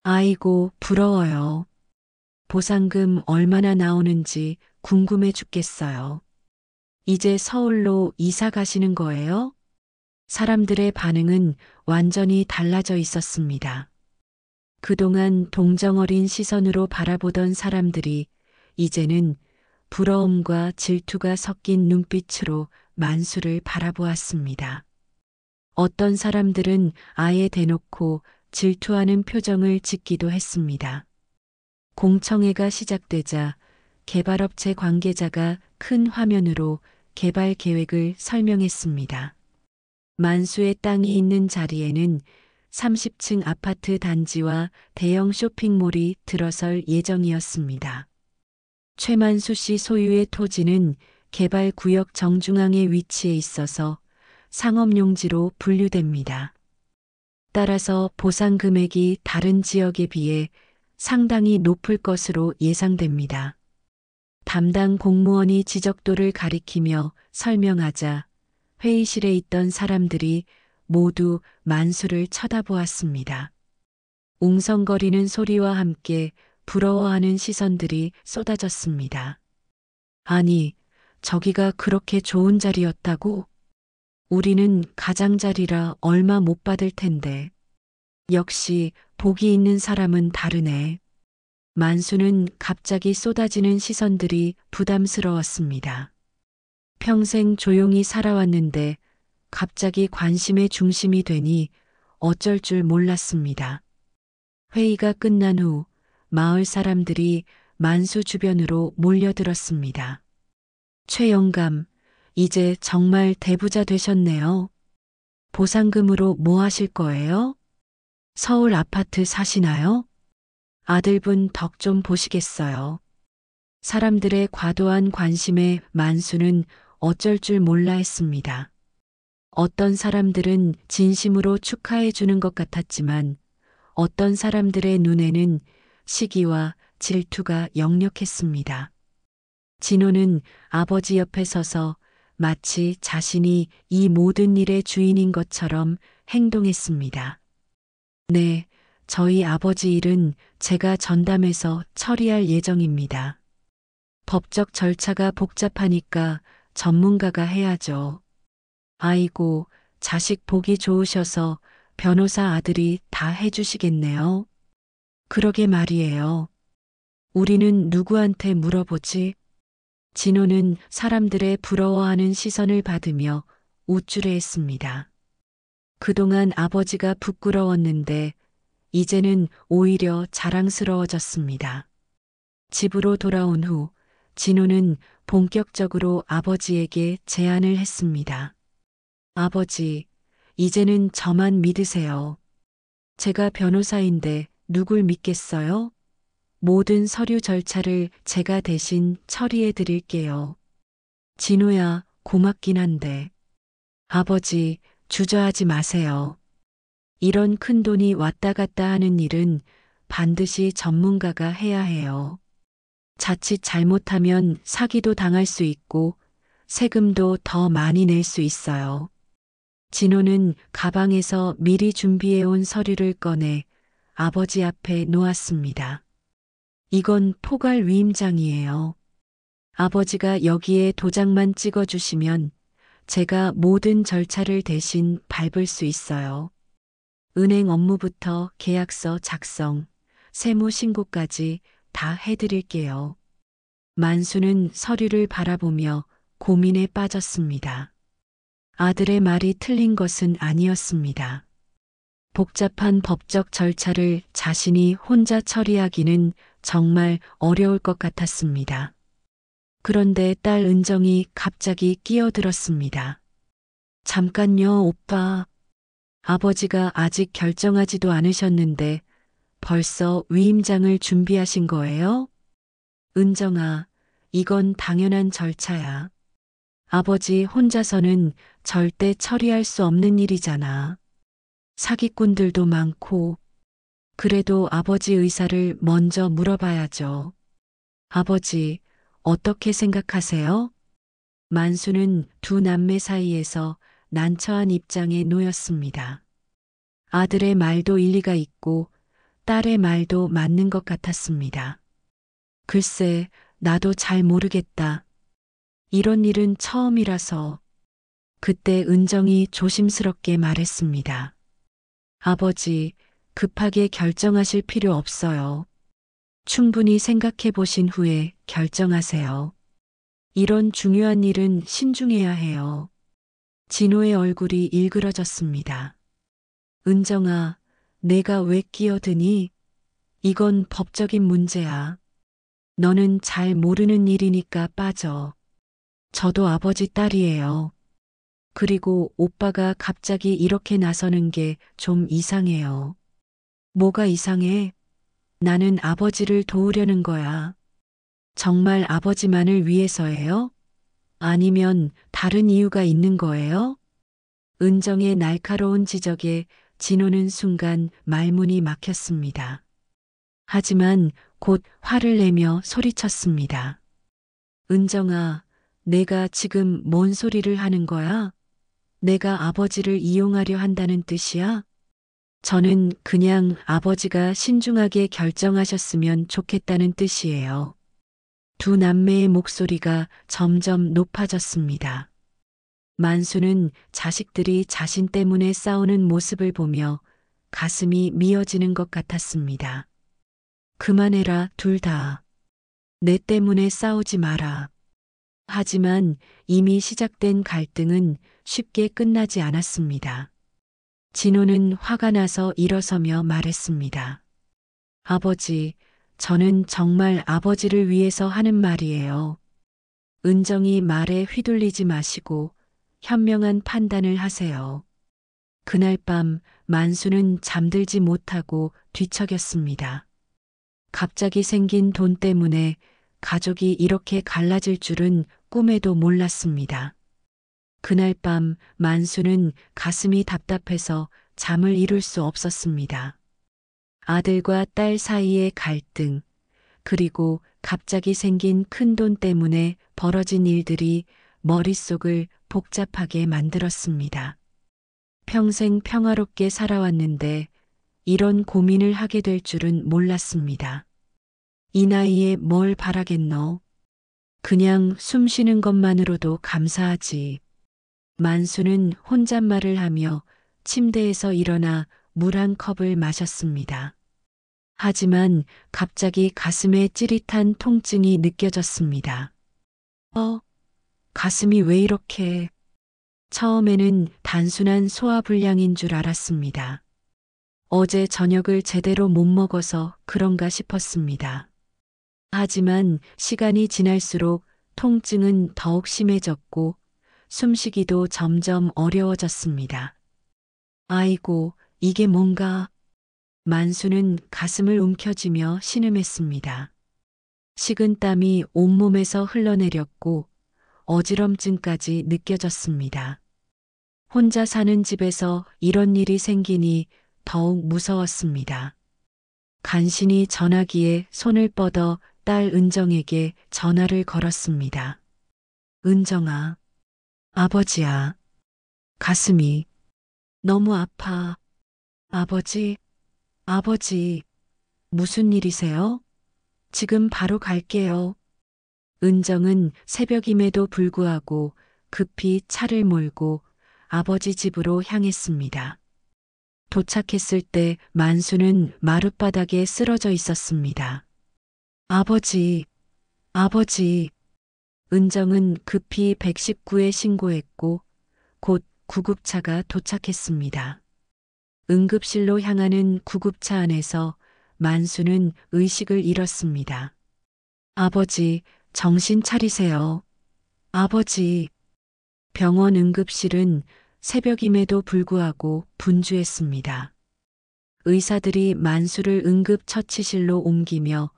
아이고, 부러워요. 보상금 얼마나 나오는지 궁금해 죽겠어요. 이제 서울로 이사 가시는 거예요? 사람들의 반응은 완전히 달라져 있었습니다. 그동안 동정어린 시선으로 바라보던 사람들이 이제는 부러움과 질투가 섞인 눈빛으로 만수를 바라보았습니다. 어떤 사람들은 아예 대놓고 질투하는 표정을 짓기도 했습니다. 공청회가 시작되자 개발업체 관계자가 큰 화면으로 개발 계획을 설명했습니다. 만수의 땅이 있는 자리에는 30층 아파트 단지와 대형 쇼핑몰이 들어설 예정이었습니다. 최만수 씨 소유의 토지는 개발 구역 정중앙에 위치해 있어서 상업용지로 분류됩니다. 따라서 보상 금액이 다른 지역에 비해 상당히 높을 것으로 예상됩니다. 담당 공무원이 지적도를 가리키며 설명하자 회의실에 있던 사람들이 모두 만수를 쳐다보았습니다. 웅성거리는 소리와 함께 부러워하는 시선들이 쏟아졌습니다. 아니, 저기가 그렇게 좋은 자리였다고? 우리는 가장자리라 얼마 못 받을 텐데. 역시 복이 있는 사람은 다르네. 만수는 갑자기 쏟아지는 시선들이 부담스러웠습니다. 평생 조용히 살아왔는데 갑자기 관심의 중심이 되니 어쩔 줄 몰랐습니다. 회의가 끝난 후 마을 사람들이 만수 주변으로 몰려들었습니다. 최 영감, 이제 정말 대부자 되셨네요. 보상금으로 뭐 하실 거예요? 서울 아파트 사시나요? 아들분 덕 좀 보시겠어요. 사람들의 과도한 관심에 만수는 어쩔 줄 몰라 했습니다. 어떤 사람들은 진심으로 축하해 주는 것 같았지만 어떤 사람들의 눈에는 시기와 질투가 역력했습니다. 진호는 아버지 옆에 서서 마치 자신이 이 모든 일의 주인인 것처럼 행동했습니다. 네, 저희 아버지 일은 제가 전담해서 처리할 예정입니다. 법적 절차가 복잡하니까 전문가가 해야죠. 아이고, 자식 보기 좋으셔서 변호사 아들이 다 해주시겠네요. 그러게 말이에요. 우리는 누구한테 물어보지? 진호는 사람들의 부러워하는 시선을 받으며 우쭐해했습니다. 그동안 아버지가 부끄러웠는데 이제는 오히려 자랑스러워졌습니다. 집으로 돌아온 후 진호는 본격적으로 아버지에게 제안을 했습니다. 아버지, 이제는 저만 믿으세요. 제가 변호사인데 누굴 믿겠어요? 모든 서류 절차를 제가 대신 처리해 드릴게요. 진호야, 고맙긴 한데. 아버지, 주저하지 마세요. 이런 큰 돈이 왔다 갔다 하는 일은 반드시 전문가가 해야 해요. 자칫 잘못하면 사기도 당할 수 있고 세금도 더 많이 낼 수 있어요. 진호는 가방에서 미리 준비해온 서류를 꺼내 아버지 앞에 놓았습니다. 이건 포괄 위임장이에요. 아버지가 여기에 도장만 찍어주시면 제가 모든 절차를 대신 밟을 수 있어요. 은행 업무부터 계약서 작성, 세무 신고까지 다 해드릴게요. 만수는 서류를 바라보며 고민에 빠졌습니다. 아들의 말이 틀린 것은 아니었습니다. 복잡한 법적 절차를 자신이 혼자 처리하기는 정말 어려울 것 같았습니다. 그런데 딸 은정이 갑자기 끼어들었습니다. 잠깐요, 오빠. 아버지가 아직 결정하지도 않으셨는데 벌써 위임장을 준비하신 거예요? 은정아, 이건 당연한 절차야. 아버지 혼자서는 절대 처리할 수 없는 일이잖아. 사기꾼들도 많고. 그래도 아버지 의사를 먼저 물어봐야죠. 아버지, 어떻게 생각하세요? 만수는 두 남매 사이에서 난처한 입장에 놓였습니다. 아들의 말도 일리가 있고 딸의 말도 맞는 것 같았습니다. 글쎄, 나도 잘 모르겠다. 이런 일은 처음이라서. 그때 은정이 조심스럽게 말했습니다. 아버지, 급하게 결정하실 필요 없어요. 충분히 생각해 보신 후에 결정하세요. 이런 중요한 일은 신중해야 해요. 진호의 얼굴이 일그러졌습니다. 은정아, 내가 왜 끼어드니? 이건 법적인 문제야. 너는 잘 모르는 일이니까 빠져. 저도 아버지 딸이에요. 그리고 오빠가 갑자기 이렇게 나서는 게 좀 이상해요. 뭐가 이상해? 나는 아버지를 도우려는 거야. 정말 아버지만을 위해서예요? 아니면 다른 이유가 있는 거예요? 은정의 날카로운 지적에 진호는 순간 말문이 막혔습니다. 하지만 곧 화를 내며 소리쳤습니다. 은정아, 내가 지금 뭔 소리를 하는 거야? 내가 아버지를 이용하려 한다는 뜻이야? 저는 그냥 아버지가 신중하게 결정하셨으면 좋겠다는 뜻이에요. 두 남매의 목소리가 점점 높아졌습니다. 만수는 자식들이 자신 때문에 싸우는 모습을 보며 가슴이 미어지는 것 같았습니다. 그만해라, 둘 다. 내 때문에 싸우지 마라. 하지만 이미 시작된 갈등은 쉽게 끝나지 않았습니다. 진호는 화가 나서 일어서며 말했습니다. 아버지, 저는 정말 아버지를 위해서 하는 말이에요. 은정이 말에 휘둘리지 마시고 현명한 판단을 하세요. 그날 밤 만수는 잠들지 못하고 뒤척였습니다. 갑자기 생긴 돈 때문에 가족이 이렇게 갈라질 줄은 꿈에도 몰랐습니다. 그날 밤 만수는 가슴이 답답해서 잠을 이룰 수 없었습니다. 아들과 딸 사이의 갈등, 그리고 갑자기 생긴 큰돈 때문에 벌어진 일들이 머릿속을 복잡하게 만들었습니다. 평생 평화롭게 살아왔는데 이런 고민을 하게 될 줄은 몰랐습니다. 이 나이에 뭘 바라겠노? 그냥 숨 쉬는 것만으로도 감사하지. 만수는 혼잣말을 하며 침대에서 일어나 물 한 컵을 마셨습니다. 하지만 갑자기 가슴에 찌릿한 통증이 느껴졌습니다. 가슴이 왜 이렇게. 처음에는 단순한 소화불량인 줄 알았습니다. 어제 저녁을 제대로 못 먹어서 그런가 싶었습니다. 하지만 시간이 지날수록 통증은 더욱 심해졌고 숨쉬기도 점점 어려워졌습니다. 아이고, 이게 뭔가. 만수는 가슴을 움켜쥐며 신음했습니다. 식은땀이 온몸에서 흘러내렸고 어지럼증까지 느껴졌습니다. 혼자 사는 집에서 이런 일이 생기니 더욱 무서웠습니다. 간신히 전화기에 손을 뻗어 딸 은정에게 전화를 걸었습니다. 은정아, 아버지야. 가슴이 너무 아파. 아버지, 무슨 일이세요? 지금 바로 갈게요. 은정은 새벽임에도 불구하고 급히 차를 몰고 아버지 집으로 향했습니다. 도착했을 때 만수는 마룻바닥에 쓰러져 있었습니다. 아버지. 은정은 급히 119에 신고했고 곧 구급차가 도착했습니다. 응급실로 향하는 구급차 안에서 만수는 의식을 잃었습니다. 아버지, 정신 차리세요. 아버지. 병원 응급실은 새벽임에도 불구하고 분주했습니다. 의사들이 만수를 응급처치실로 옮기며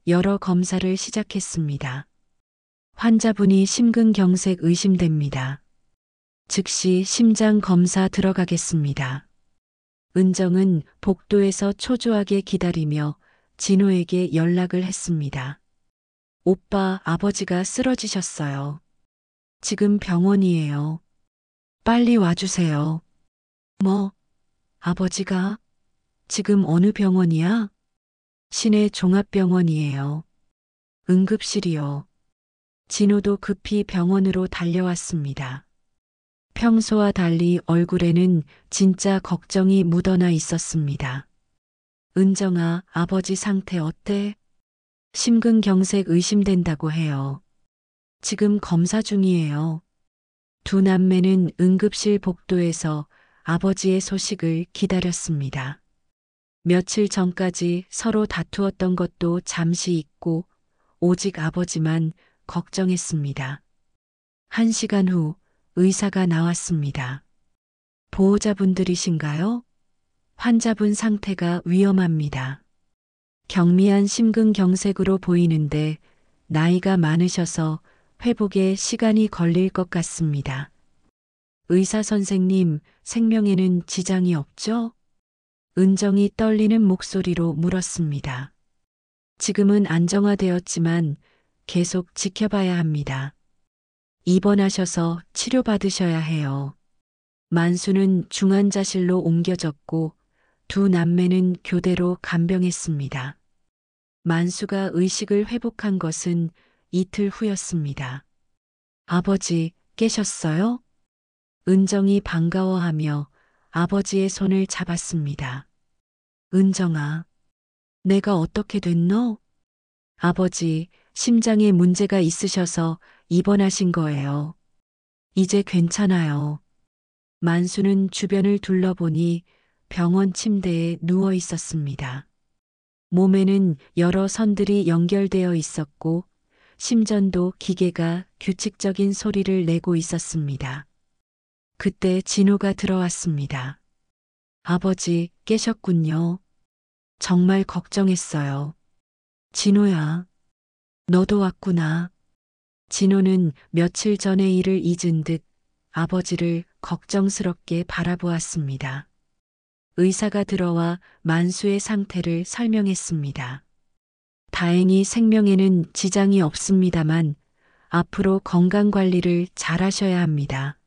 여러 검사를 시작했습니다. 환자분이 심근경색 의심됩니다. 즉시 심장 검사 들어가겠습니다. 은정은 복도에서 초조하게 기다리며 진호에게 연락을 했습니다. 오빠, 아버지가 쓰러지셨어요. 지금 병원이에요. 빨리 와주세요. 뭐? 아버지가? 지금 어느 병원이야? 시내 종합병원이에요. 응급실이요. 진호도 급히 병원으로 달려왔습니다. 평소와 달리 얼굴에는 진짜 걱정이 묻어나 있었습니다. 은정아, 아버지 상태 어때? 심근경색 의심된다고 해요. 지금 검사 중이에요. 두 남매는 응급실 복도에서 아버지의 소식을 기다렸습니다. 며칠 전까지 서로 다투었던 것도 잠시 잊고 오직 아버지만 걱정했습니다. 1시간 후 의사가 나왔습니다. 보호자분들이신가요? 환자분 상태가 위험합니다. 경미한 심근경색으로 보이는데 나이가 많으셔서 회복에 시간이 걸릴 것 같습니다. 의사 선생님, 생명에는 지장이 없죠? 은정이 떨리는 목소리로 물었습니다. 지금은 안정화되었지만 계속 지켜봐야 합니다. 입원하셔서 치료받으셔야 해요. 만수는 중환자실로 옮겨졌고 두 남매는 교대로 간병했습니다. 만수가 의식을 회복한 것은 이틀 후였습니다. 아버지, 깨셨어요? 은정이 반가워하며 아버지의 손을 잡았습니다. 은정아, 내가 어떻게 됐노? 아버지, 심장에 문제가 있으셔서 입원하신 거예요. 이제 괜찮아요. 만수는 주변을 둘러보니 병원 침대에 누워 있었습니다. 몸에는 여러 선들이 연결되어 있었고 심전도 기계가 규칙적인 소리를 내고 있었습니다. 그때 진호가 들어왔습니다. 아버지, 깨셨군요. 정말 걱정했어요. 진호야, 너도 왔구나. 진호는 며칠 전의 일을 잊은 듯 아버지를 걱정스럽게 바라보았습니다. 의사가 들어와 만수의 상태를 설명했습니다. 다행히 생명에는 지장이 없습니다만 앞으로 건강 관리를 잘 하셔야 합니다.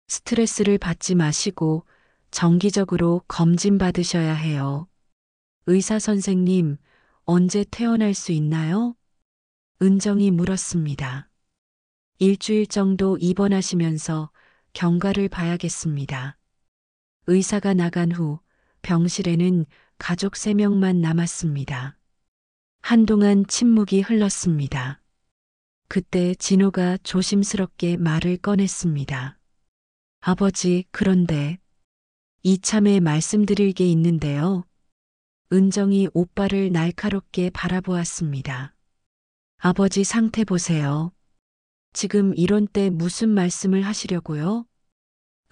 스트레스를 받지 마시고 정기적으로 검진 받으셔야 해요. 의사 선생님, 언제 퇴원할 수 있나요? 은정이 물었습니다. 일주일 정도 입원하시면서 경과를 봐야겠습니다. 의사가 나간 후 병실에는 가족 3명만 남았습니다. 한동안 침묵이 흘렀습니다. 그때 진호가 조심스럽게 말을 꺼냈습니다. 아버지, 그런데 이참에 말씀드릴 게 있는데요. 은정이 오빠를 날카롭게 바라보았습니다. 아버지 상태 보세요. 지금 이런 때 무슨 말씀을 하시려고요?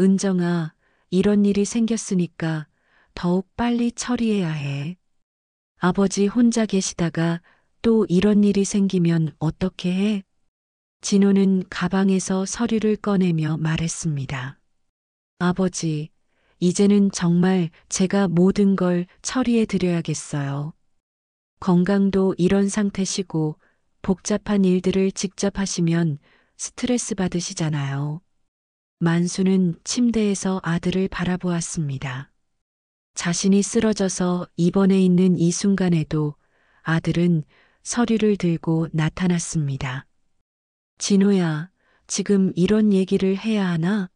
은정아, 이런 일이 생겼으니까 더욱 빨리 처리해야 해. 아버지 혼자 계시다가 또 이런 일이 생기면 어떻게 해? 진호는 가방에서 서류를 꺼내며 말했습니다. 아버지, 이제는 정말 제가 모든 걸 처리해 드려야겠어요. 건강도 이런 상태시고 복잡한 일들을 직접 하시면 스트레스 받으시잖아요. 만수는 침대에서 아들을 바라보았습니다. 자신이 쓰러져서 입원해 있는 이 순간에도 아들은 서류를 들고 나타났습니다. 진호야, 지금 이런 얘기를 해야 하나?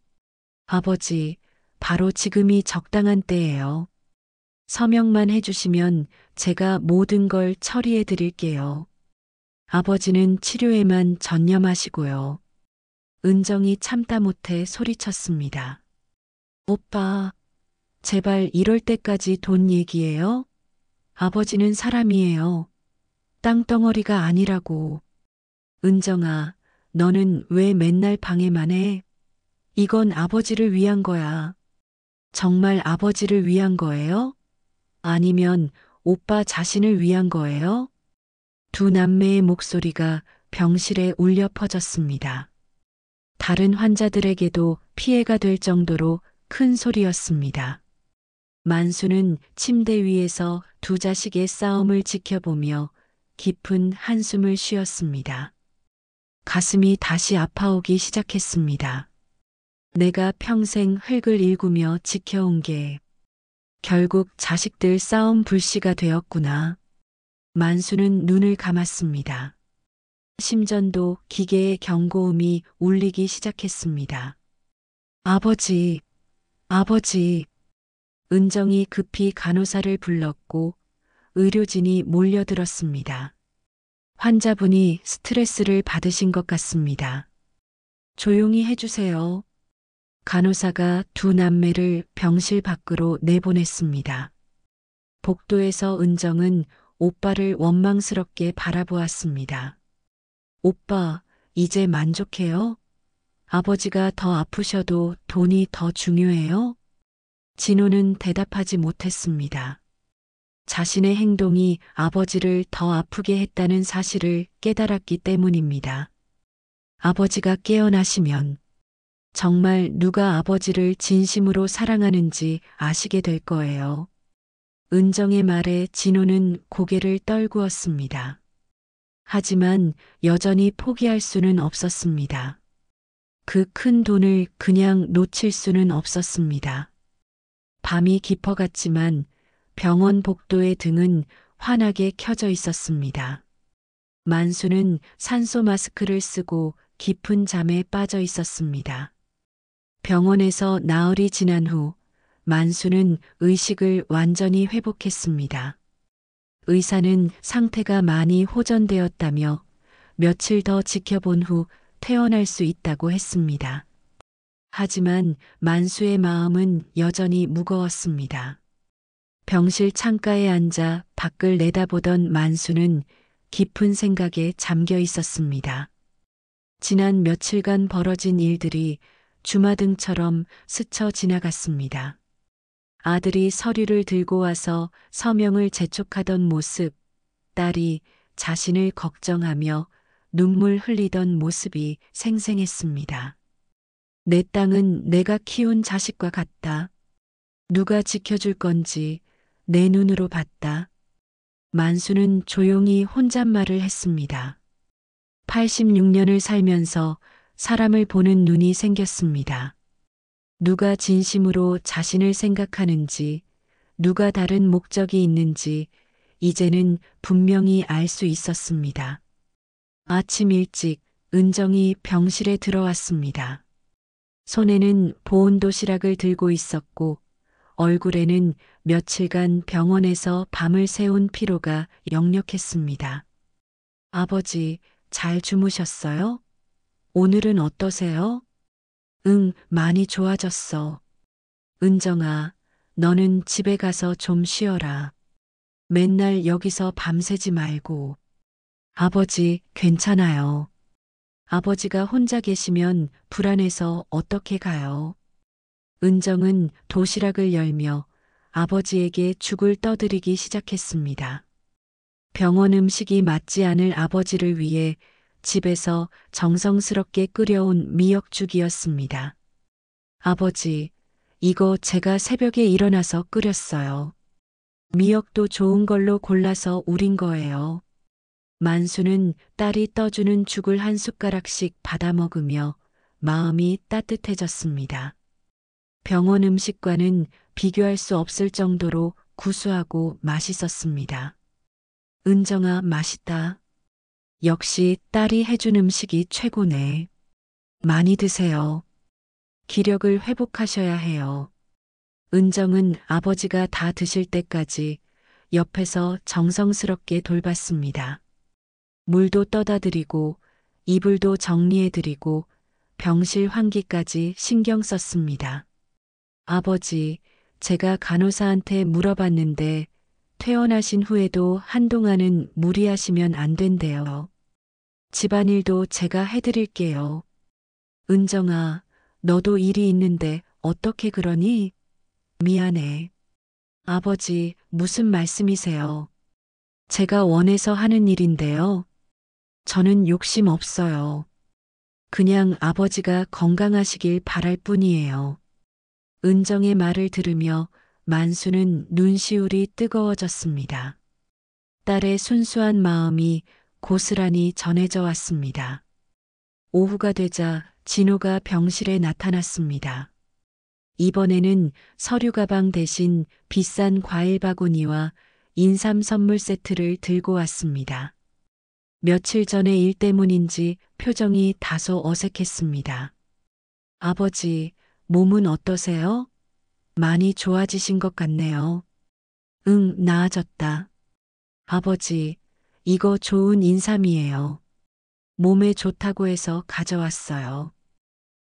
아버지, 바로 지금이 적당한 때예요. 서명만 해주시면 제가 모든 걸 처리해 드릴게요. 아버지는 치료에만 전념하시고요. 은정이 참다 못해 소리쳤습니다. 오빠, 제발 이럴 때까지 돈 얘기해요? 아버지는 사람이에요. 땅덩어리가 아니라고. 은정아, 너는 왜 맨날 방해만 해? 이건 아버지를 위한 거야. 정말 아버지를 위한 거예요? 아니면 오빠 자신을 위한 거예요? 두 남매의 목소리가 병실에 울려 퍼졌습니다. 다른 환자들에게도 피해가 될 정도로 큰 소리였습니다. 만수는 침대 위에서 두 자식의 싸움을 지켜보며 깊은 한숨을 쉬었습니다. 가슴이 다시 아파오기 시작했습니다. 내가 평생 흙을 일구며 지켜온 게 결국 자식들 싸움 불씨가 되었구나. 만수는 눈을 감았습니다. 심전도 기계의 경고음이 울리기 시작했습니다. 아버지, 아버지. 은정이 급히 간호사를 불렀고 의료진이 몰려들었습니다. 환자분이 스트레스를 받으신 것 같습니다. 조용히 해주세요. 간호사가 두 남매를 병실 밖으로 내보냈습니다. 복도에서 은정은 오빠를 원망스럽게 바라보았습니다. 오빠, 이제 만족해요? 아버지가 더 아프셔도 돈이 더 중요해요? 진호는 대답하지 못했습니다. 자신의 행동이 아버지를 더 아프게 했다는 사실을 깨달았기 때문입니다. 아버지가 깨어나시면 정말 누가 아버지를 진심으로 사랑하는지 아시게 될 거예요. 은정의 말에 진호는 고개를 떨구었습니다. 하지만 여전히 포기할 수는 없었습니다. 그 큰 돈을 그냥 놓칠 수는 없었습니다. 밤이 깊어갔지만 병원 복도의 등은 환하게 켜져 있었습니다. 만수는 산소 마스크를 쓰고 깊은 잠에 빠져 있었습니다. 병원에서 나흘이 지난 후 만수는 의식을 완전히 회복했습니다. 의사는 상태가 많이 호전되었다며 며칠 더 지켜본 후 퇴원할 수 있다고 했습니다. 하지만 만수의 마음은 여전히 무거웠습니다. 병실 창가에 앉아 밖을 내다보던 만수는 깊은 생각에 잠겨 있었습니다. 지난 며칠간 벌어진 일들이 주마등처럼 스쳐 지나갔습니다. 아들이 서류를 들고 와서 서명을 재촉하던 모습, 딸이 자신을 걱정하며 눈물 흘리던 모습이 생생했습니다. 내 땅은 내가 키운 자식과 같다. 누가 지켜줄 건지 내 눈으로 봤다. 만수는 조용히 혼잣말을 했습니다. 86년을 살면서 사람을 보는 눈이 생겼습니다. 누가 진심으로 자신을 생각하는지, 누가 다른 목적이 있는지 이제는 분명히 알 수 있었습니다. 아침 일찍 은정이 병실에 들어왔습니다. 손에는 보온 도시락을 들고 있었고 얼굴에는 며칠간 병원에서 밤을 새운 피로가 역력했습니다. 아버지, 잘 주무셨어요? 오늘은 어떠세요? 응, 많이 좋아졌어. 은정아, 너는 집에 가서 좀 쉬어라. 맨날 여기서 밤새지 말고. 아버지, 괜찮아요. 아버지가 혼자 계시면 불안해서 어떻게 가요? 은정은 도시락을 열며 아버지에게 죽을 떠드리기 시작했습니다. 병원 음식이 맞지 않을 아버지를 위해 집에서 정성스럽게 끓여온 미역죽이었습니다. 아버지, 이거 제가 새벽에 일어나서 끓였어요. 미역도 좋은 걸로 골라서 우린 거예요. 만수는 딸이 떠주는 죽을 한 숟가락씩 받아 먹으며 마음이 따뜻해졌습니다. 병원 음식과는 비교할 수 없을 정도로 구수하고 맛있었습니다. 은정아, 맛있다. 역시 딸이 해준 음식이 최고네. 많이 드세요. 기력을 회복하셔야 해요. 은정은 아버지가 다 드실 때까지 옆에서 정성스럽게 돌봤습니다. 물도 떠다 드리고 이불도 정리해 드리고 병실 환기까지 신경 썼습니다. 아버지, 제가 간호사한테 물어봤는데 퇴원하신 후에도 한동안은 무리하시면 안 된대요. 집안일도 제가 해드릴게요. 은정아, 너도 일이 있는데 어떻게 그러니? 미안해. 아버지, 무슨 말씀이세요? 제가 원해서 하는 일인데요. 저는 욕심 없어요. 그냥 아버지가 건강하시길 바랄 뿐이에요. 은정의 말을 들으며 만수는 눈시울이 뜨거워졌습니다. 딸의 순수한 마음이 고스란히 전해져 왔습니다. 오후가 되자 진호가 병실에 나타났습니다. 이번에는 서류 가방 대신 비싼 과일 바구니와 인삼 선물 세트를 들고 왔습니다. 며칠 전의 일 때문인지 표정이 다소 어색했습니다. 아버지, 몸은 어떠세요? 많이 좋아지신 것 같네요. 응, 나아졌다. 아버지, 이거 좋은 인삼이에요. 몸에 좋다고 해서 가져왔어요.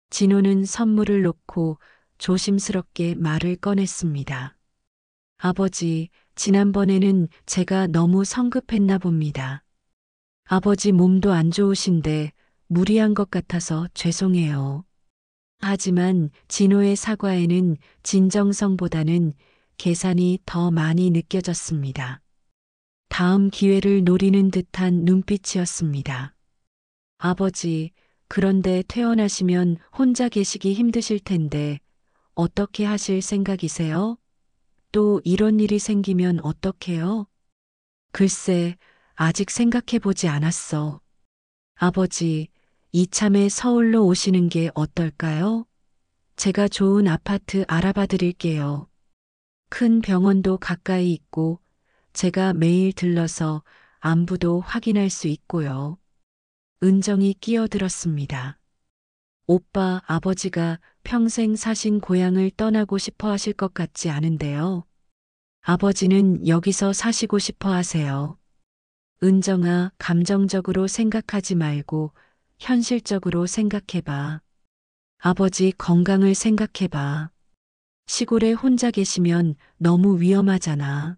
진호는 선물을 놓고 조심스럽게 말을 꺼냈습니다. 아버지, 지난번에는 제가 너무 성급했나 봅니다. 아버지 몸도 안 좋으신데 무리한 것 같아서 죄송해요. 하지만 진호의 사과에는 진정성보다는 계산이 더 많이 느껴졌습니다. 다음 기회를 노리는 듯한 눈빛이었습니다. 아버지, 그런데 퇴원하시면 혼자 계시기 힘드실 텐데 어떻게 하실 생각이세요? 또 이런 일이 생기면 어떡해요? 글쎄, 아직 생각해 보지 않았어. 아버지, 이참에 서울로 오시는 게 어떨까요? 제가 좋은 아파트 알아봐 드릴게요. 큰 병원도 가까이 있고 제가 매일 들러서 안부도 확인할 수 있고요. 은정이 끼어들었습니다. 오빠, 아버지가 평생 사신 고향을 떠나고 싶어 하실 것 같지 않은데요. 아버지는 여기서 사시고 싶어 하세요. 은정아, 감정적으로 생각하지 말고 현실적으로 생각해봐. 아버지 건강을 생각해봐. 시골에 혼자 계시면 너무 위험하잖아.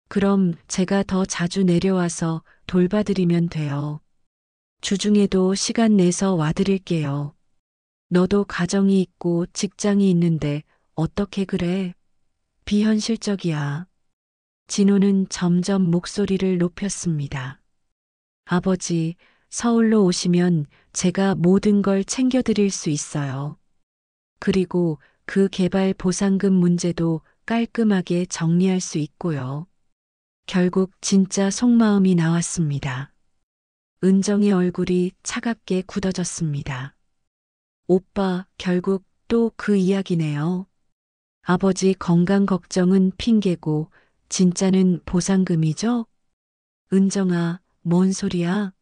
그럼 제가 더 자주 내려와서 돌봐드리면 돼요. 주중에도 시간 내서 와드릴게요. 너도 가정이 있고 직장이 있는데 어떻게 그래? 비현실적이야. 진호는 점점 목소리를 높였습니다. 아버지, 서울로 오시면 제가 모든 걸 챙겨드릴 수 있어요. 그리고 그 개발 보상금 문제도 깔끔하게 정리할 수 있고요. 결국 진짜 속마음이 나왔습니다. 은정의 얼굴이 차갑게 굳어졌습니다. 오빠, 결국 또 그 이야기네요. 아버지 건강 걱정은 핑계고 진짜는 보상금이죠? 은정아, 뭔 소리야?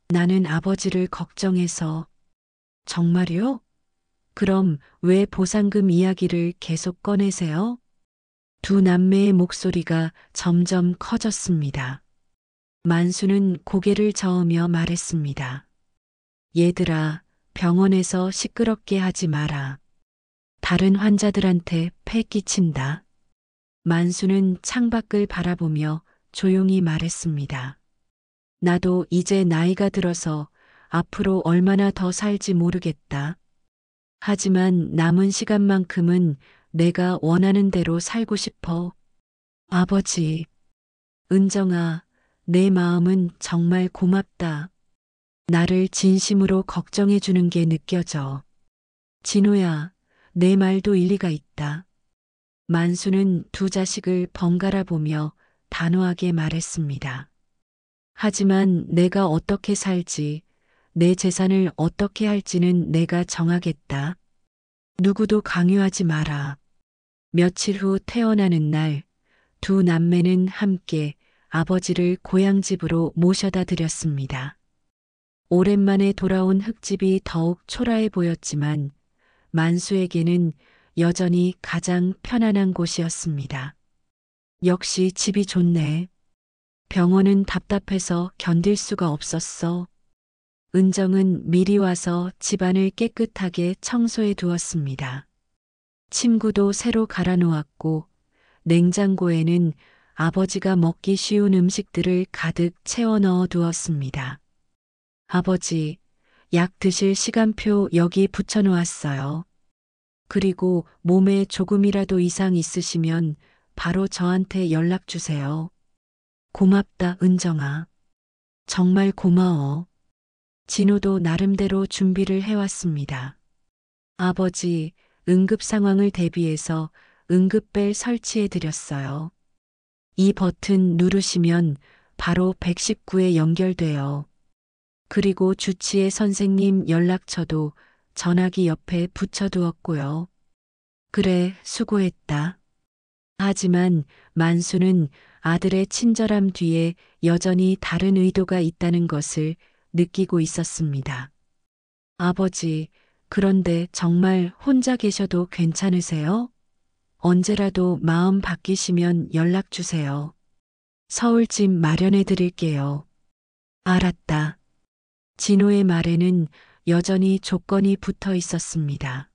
나는 아버지를 걱정해서. 정말요? 그럼 왜 보상금 이야기를 계속 꺼내세요? 두 남매의 목소리가 점점 커졌습니다. 만수는 고개를 저으며 말했습니다. 얘들아, 병원에서 시끄럽게 하지 마라. 다른 환자들한테 폐 끼친다. 만수는 창밖을 바라보며 조용히 말했습니다. 나도 이제 나이가 들어서 앞으로 얼마나 더 살지 모르겠다. 하지만 남은 시간만큼은 내가 원하는 대로 살고 싶어. 아버지, 은정아, 내 마음은 정말 고맙다. 나를 진심으로 걱정해 주는 게 느껴져. 진호야, 내 말도 일리가 있다. 만수는 두 자식을 번갈아 보며 단호하게 말했습니다. 하지만 내가 어떻게 살지, 내 재산을 어떻게 할지는 내가 정하겠다. 누구도 강요하지 마라. 며칠 후 태어나는 날, 두 남매는 함께 아버지를 고향집으로 모셔다 드렸습니다. 오랜만에 돌아온 흙집이 더욱 초라해 보였지만 만수에게는 여전히 가장 편안한 곳이었습니다. 역시 집이 좋네. 병원은 답답해서 견딜 수가 없었어. 은정은 미리 와서 집안을 깨끗하게 청소해 두었습니다. 침구도 새로 갈아 놓았고 냉장고에는 아버지가 먹기 쉬운 음식들을 가득 채워 넣어 두었습니다. 아버지, 약 드실 시간표 여기 붙여 놓았어요. 그리고 몸에 조금이라도 이상 있으시면 바로 저한테 연락 주세요. 고맙다, 은정아. 정말 고마워. 진호도 나름대로 준비를 해왔습니다. 아버지, 응급 상황을 대비해서 응급벨 설치해 드렸어요. 이 버튼 누르시면 바로 119에 연결돼요. 그리고 주치의 선생님 연락처도 전화기 옆에 붙여두었고요. 그래, 수고했다. 하지만 만수는 아들의 친절함 뒤에 여전히 다른 의도가 있다는 것을 느끼고 있었습니다. 아버지, 그런데 정말 혼자 계셔도 괜찮으세요? 언제라도 마음 바뀌시면 연락 주세요. 서울집 마련해 드릴게요. 알았다. 진호의 말에는 여전히 조건이 붙어 있었습니다.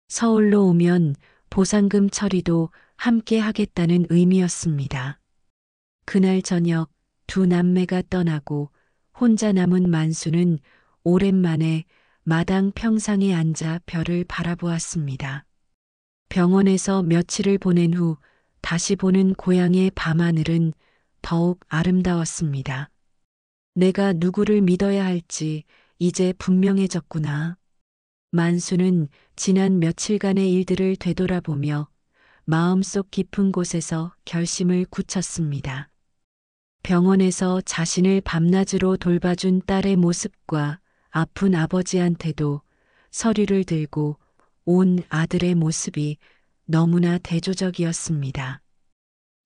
서울로 오면 보상금 처리도 함께 하겠다는 의미였습니다. 그날 저녁 두 남매가 떠나고 혼자 남은 만수는 오랜만에 마당 평상에 앉아 별을 바라보았습니다. 병원에서 며칠을 보낸 후 다시 보는 고향의 밤하늘은 더욱 아름다웠습니다. 내가 누구를 믿어야 할지 이제 분명해졌구나. 만수는 지난 며칠간의 일들을 되돌아보며 마음속 깊은 곳에서 결심을 굳혔습니다. 병원에서 자신을 밤낮으로 돌봐준 딸의 모습과 아픈 아버지한테도 서류를 들고 온 아들의 모습이 너무나 대조적이었습니다.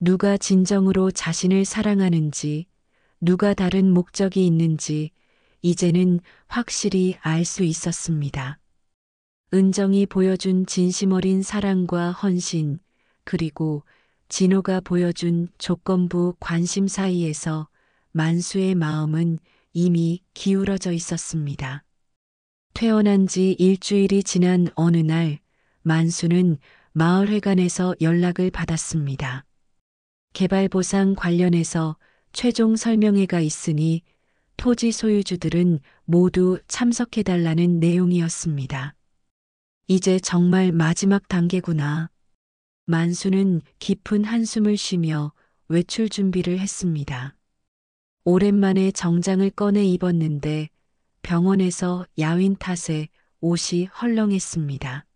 누가 진정으로 자신을 사랑하는지, 누가 다른 목적이 있는지 이제는 확실히 알 수 있었습니다. 은정이 보여준 진심 어린 사랑과 헌신, 그리고 진호가 보여준 조건부 관심 사이에서 만수의 마음은 이미 기울어져 있었습니다. 퇴원한 지 일주일이 지난 어느 날 만수는 마을회관에서 연락을 받았습니다. 개발보상 관련해서 최종 설명회가 있으니 토지 소유주들은 모두 참석해달라는 내용이었습니다. 이제 정말 마지막 단계구나. 만수는 깊은 한숨을 쉬며 외출 준비를 했습니다. 오랜만에 정장을 꺼내 입었는데 병원에서 야윈 탓에 옷이 헐렁했습니다.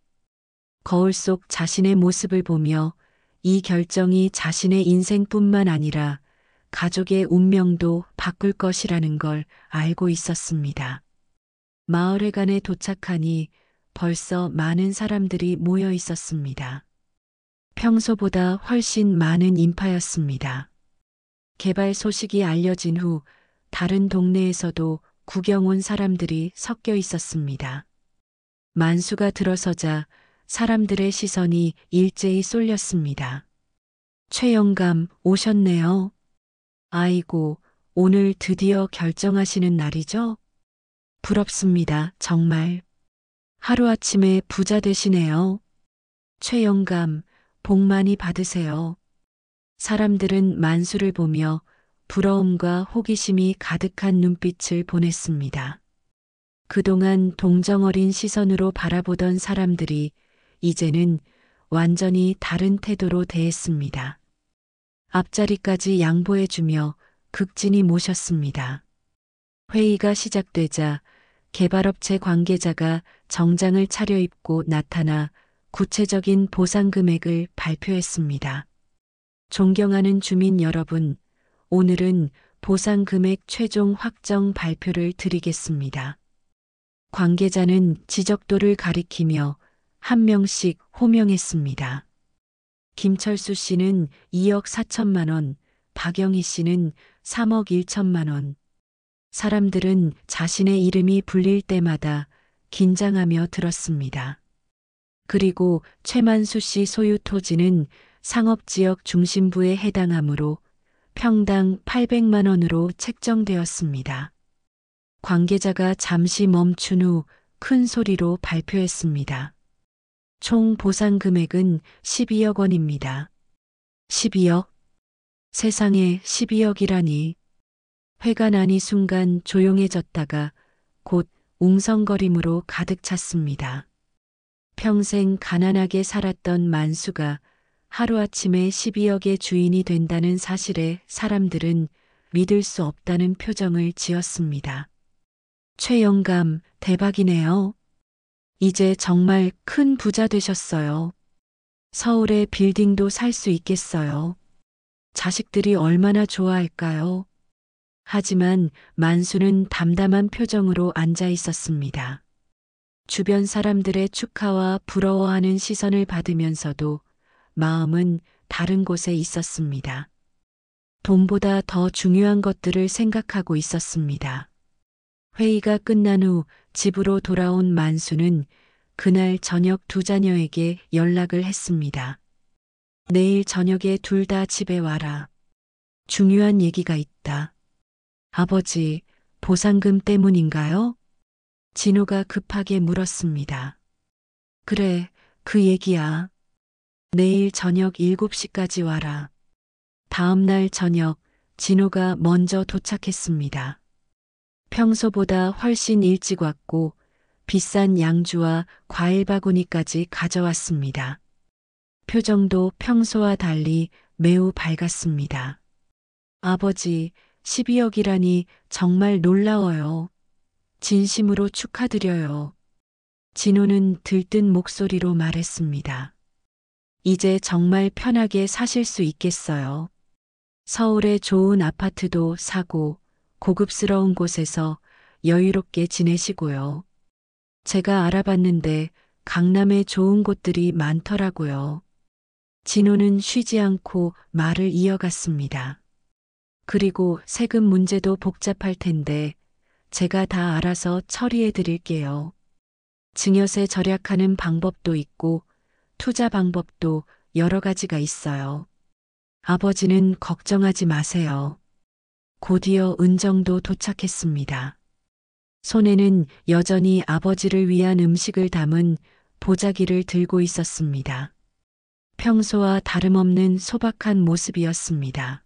거울 속 자신의 모습을 보며 이 결정이 자신의 인생뿐만 아니라 가족의 운명도 바꿀 것이라는 걸 알고 있었습니다. 마을회관에 도착하니 벌써 많은 사람들이 모여 있었습니다. 평소보다 훨씬 많은 인파였습니다. 개발 소식이 알려진 후 다른 동네에서도 구경 온 사람들이 섞여 있었습니다. 만수가 들어서자 사람들의 시선이 일제히 쏠렸습니다. 최 영감 오셨네요. 아이고, 오늘 드디어 결정하시는 날이죠? 부럽습니다, 정말. 하루아침에 부자 되시네요. 최 영감, 복 많이 받으세요. 사람들은 만수를 보며 부러움과 호기심이 가득한 눈빛을 보냈습니다. 그동안 동정어린 시선으로 바라보던 사람들이 이제는 완전히 다른 태도로 대했습니다. 앞자리까지 양보해주며 극진히 모셨습니다. 회의가 시작되자 개발업체 관계자가 정장을 차려입고 나타나 구체적인 보상 금액을 발표했습니다. 존경하는 주민 여러분, 오늘은 보상 금액 최종 확정 발표를 드리겠습니다. 관계자는 지적도를 가리키며 한 명씩 호명했습니다. 김철수 씨는 2억 4천만 원, 박영희 씨는 3억 1천만 원. 사람들은 자신의 이름이 불릴 때마다 긴장하며 들었습니다. 그리고 최만수 씨 소유 토지는 상업지역 중심부에 해당하므로 평당 800만 원으로 책정되었습니다. 관계자가 잠시 멈춘 후 큰 소리로 발표했습니다. 총 보상 금액은 12억 원입니다. 12억? 세상에 12억이라니. 회가 나니 순간 조용해졌다가 곧 웅성거림으로 가득 찼습니다. 평생 가난하게 살았던 만수가 하루아침에 12억의 주인이 된다는 사실에 사람들은 믿을 수 없다는 표정을 지었습니다. 최 영감, 대박이네요. 이제 정말 큰 부자 되셨어요. 서울의 빌딩도 살 수 있겠어요. 자식들이 얼마나 좋아할까요? 하지만 만수는 담담한 표정으로 앉아 있었습니다. 주변 사람들의 축하와 부러워하는 시선을 받으면서도 마음은 다른 곳에 있었습니다. 돈보다 더 중요한 것들을 생각하고 있었습니다. 회의가 끝난 후 집으로 돌아온 만수는 그날 저녁 두 자녀에게 연락을 했습니다. 내일 저녁에 둘 다 집에 와라. 중요한 얘기가 있다. 아버지, 보상금 때문인가요? 진호가 급하게 물었습니다. 그래, 그 얘기야. 내일 저녁 7시까지 와라. 다음 날 저녁, 진호가 먼저 도착했습니다. 평소보다 훨씬 일찍 왔고 비싼 양주와 과일 바구니까지 가져왔습니다. 표정도 평소와 달리 매우 밝았습니다. 아버지, 12억이라니 정말 놀라워요. 진심으로 축하드려요. 진호는 들뜬 목소리로 말했습니다. 이제 정말 편하게 사실 수 있겠어요. 서울의 좋은 아파트도 사고 고급스러운 곳에서 여유롭게 지내시고요. 제가 알아봤는데 강남에 좋은 곳들이 많더라고요. 진호는 쉬지 않고 말을 이어갔습니다. 그리고 세금 문제도 복잡할 텐데 제가 다 알아서 처리해 드릴게요. 증여세 절약하는 방법도 있고 투자 방법도 여러 가지가 있어요. 아버지는 걱정하지 마세요. 곧이어 은정도 도착했습니다. 손에는 여전히 아버지를 위한 음식을 담은 보자기를 들고 있었습니다. 평소와 다름없는 소박한 모습이었습니다.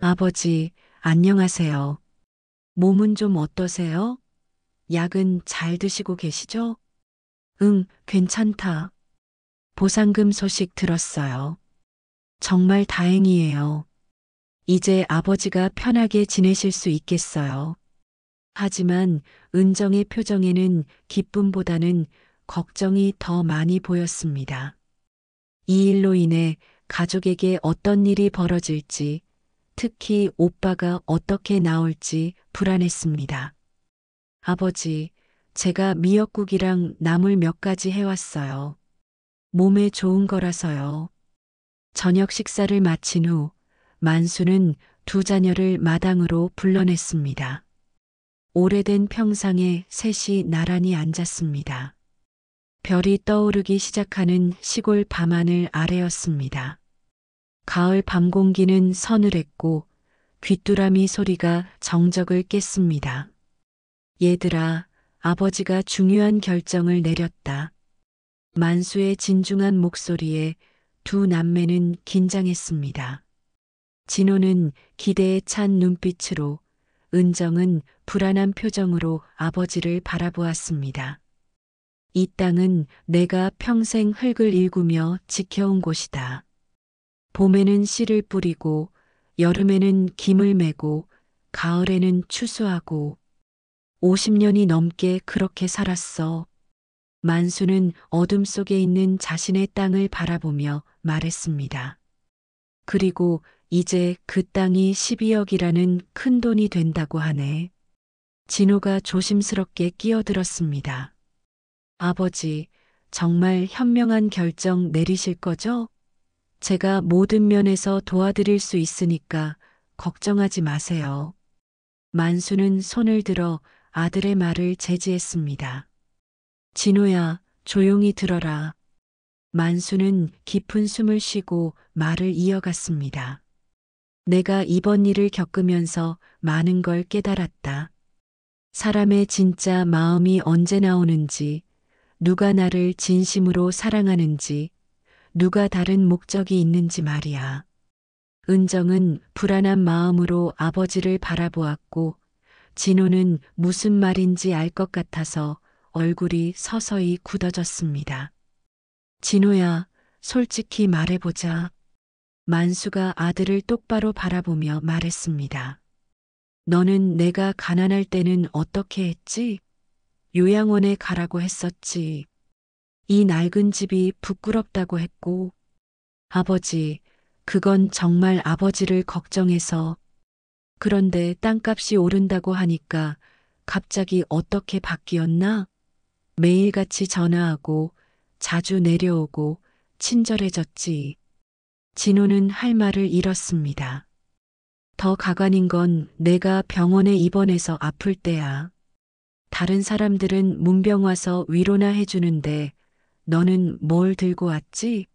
아버지, 안녕하세요. 몸은 좀 어떠세요? 약은 잘 드시고 계시죠? 응, 괜찮다. 보상금 소식 들었어요. 정말 다행이에요. 이제 아버지가 편하게 지내실 수 있겠어요. 하지만 은정의 표정에는 기쁨보다는 걱정이 더 많이 보였습니다. 이 일로 인해 가족에게 어떤 일이 벌어질지, 특히 오빠가 어떻게 나올지 불안했습니다. 아버지, 제가 미역국이랑 나물 몇 가지 해왔어요. 몸에 좋은 거라서요. 저녁 식사를 마친 후 만수는 두 자녀를 마당으로 불러냈습니다. 오래된 평상에 셋이 나란히 앉았습니다. 별이 떠오르기 시작하는 시골 밤하늘 아래였습니다. 가을 밤 공기는 서늘했고 귀뚜라미 소리가 정적을 깼습니다. 얘들아, 아버지가 중요한 결정을 내렸다. 만수의 진중한 목소리에 두 남매는 긴장했습니다. 진호는 기대에 찬 눈빛으로, 은정은 불안한 표정으로 아버지를 바라보았습니다. 이 땅은 내가 평생 흙을 일구며 지켜온 곳이다. 봄에는 씨를 뿌리고, 여름에는 김을 메고, 가을에는 추수하고, 50년이 넘게 그렇게 살았어. 만수는 어둠 속에 있는 자신의 땅을 바라보며 말했습니다. 그리고 이제 그 땅이 12억이라는 큰 돈이 된다고 하네. 진호가 조심스럽게 끼어들었습니다. 아버지, 정말 현명한 결정 내리실 거죠? 제가 모든 면에서 도와드릴 수 있으니까 걱정하지 마세요. 만수는 손을 들어 아들의 말을 제지했습니다. 진호야, 조용히 들어라. 만수는 깊은 숨을 쉬고 말을 이어갔습니다. 내가 이번 일을 겪으면서 많은 걸 깨달았다. 사람의 진짜 마음이 언제 나오는지, 누가 나를 진심으로 사랑하는지, 누가 다른 목적이 있는지 말이야. 은정은 불안한 마음으로 아버지를 바라보았고, 진호는 무슨 말인지 알 것 같아서 얼굴이 서서히 굳어졌습니다. 진호야, 솔직히 말해보자. 만수가 아들을 똑바로 바라보며 말했습니다. 너는 내가 가난할 때는 어떻게 했지? 요양원에 가라고 했었지. 이 낡은 집이 부끄럽다고 했고. 아버지, 그건 정말 아버지를 걱정해서. 그런데 땅값이 오른다고 하니까 갑자기 어떻게 바뀌었나? 매일같이 전화하고 자주 내려오고 친절해졌지. 진호는 할 말을 잃었습니다. 더 가관인 건 내가 병원에 입원해서 아플 때야. 다른 사람들은 문병 와서 위로나 해주는데 너는 뭘 들고 왔지?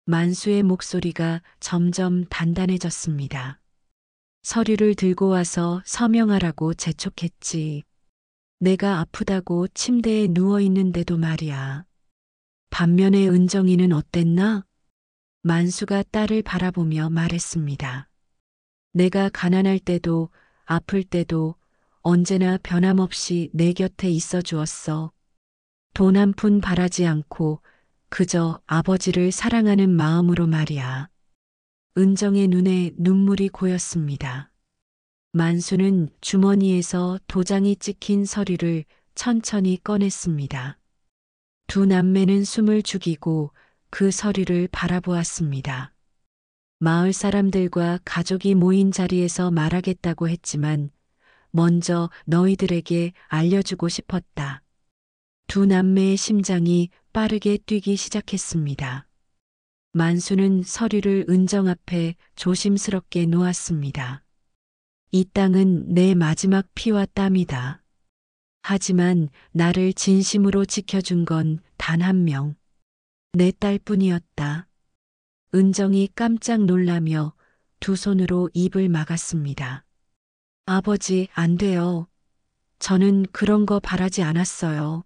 만수의 목소리가 점점 단단해졌습니다. 서류를 들고 와서 서명하라고 재촉했지. 내가 아프다고 침대에 누워 있는데도 말이야. 반면에 은정이는 어땠나? 만수가 딸을 바라보며 말했습니다. 내가 가난할 때도 아플 때도 언제나 변함없이 내 곁에 있어 주었어. 돈 한 푼 바라지 않고 그저 아버지를 사랑하는 마음으로 말이야. 은정의 눈에 눈물이 고였습니다. 만수는 주머니에서 도장이 찍힌 서류를 천천히 꺼냈습니다. 두 남매는 숨을 죽이고 그 서류를 바라보았습니다. 마을 사람들과 가족이 모인 자리에서 말하겠다고 했지만 먼저 너희들에게 알려주고 싶었다. 두 남매의 심장이 빠르게 뛰기 시작했습니다. 만수는 서류를 은정 앞에 조심스럽게 놓았습니다. 이 땅은 내 마지막 피와 땀이다. 하지만 나를 진심으로 지켜준 건 단 한 명. 내 딸뿐이었다. 은정이 깜짝 놀라며 두 손으로 입을 막았습니다. 아버지, 안 돼요. 저는 그런 거 바라지 않았어요.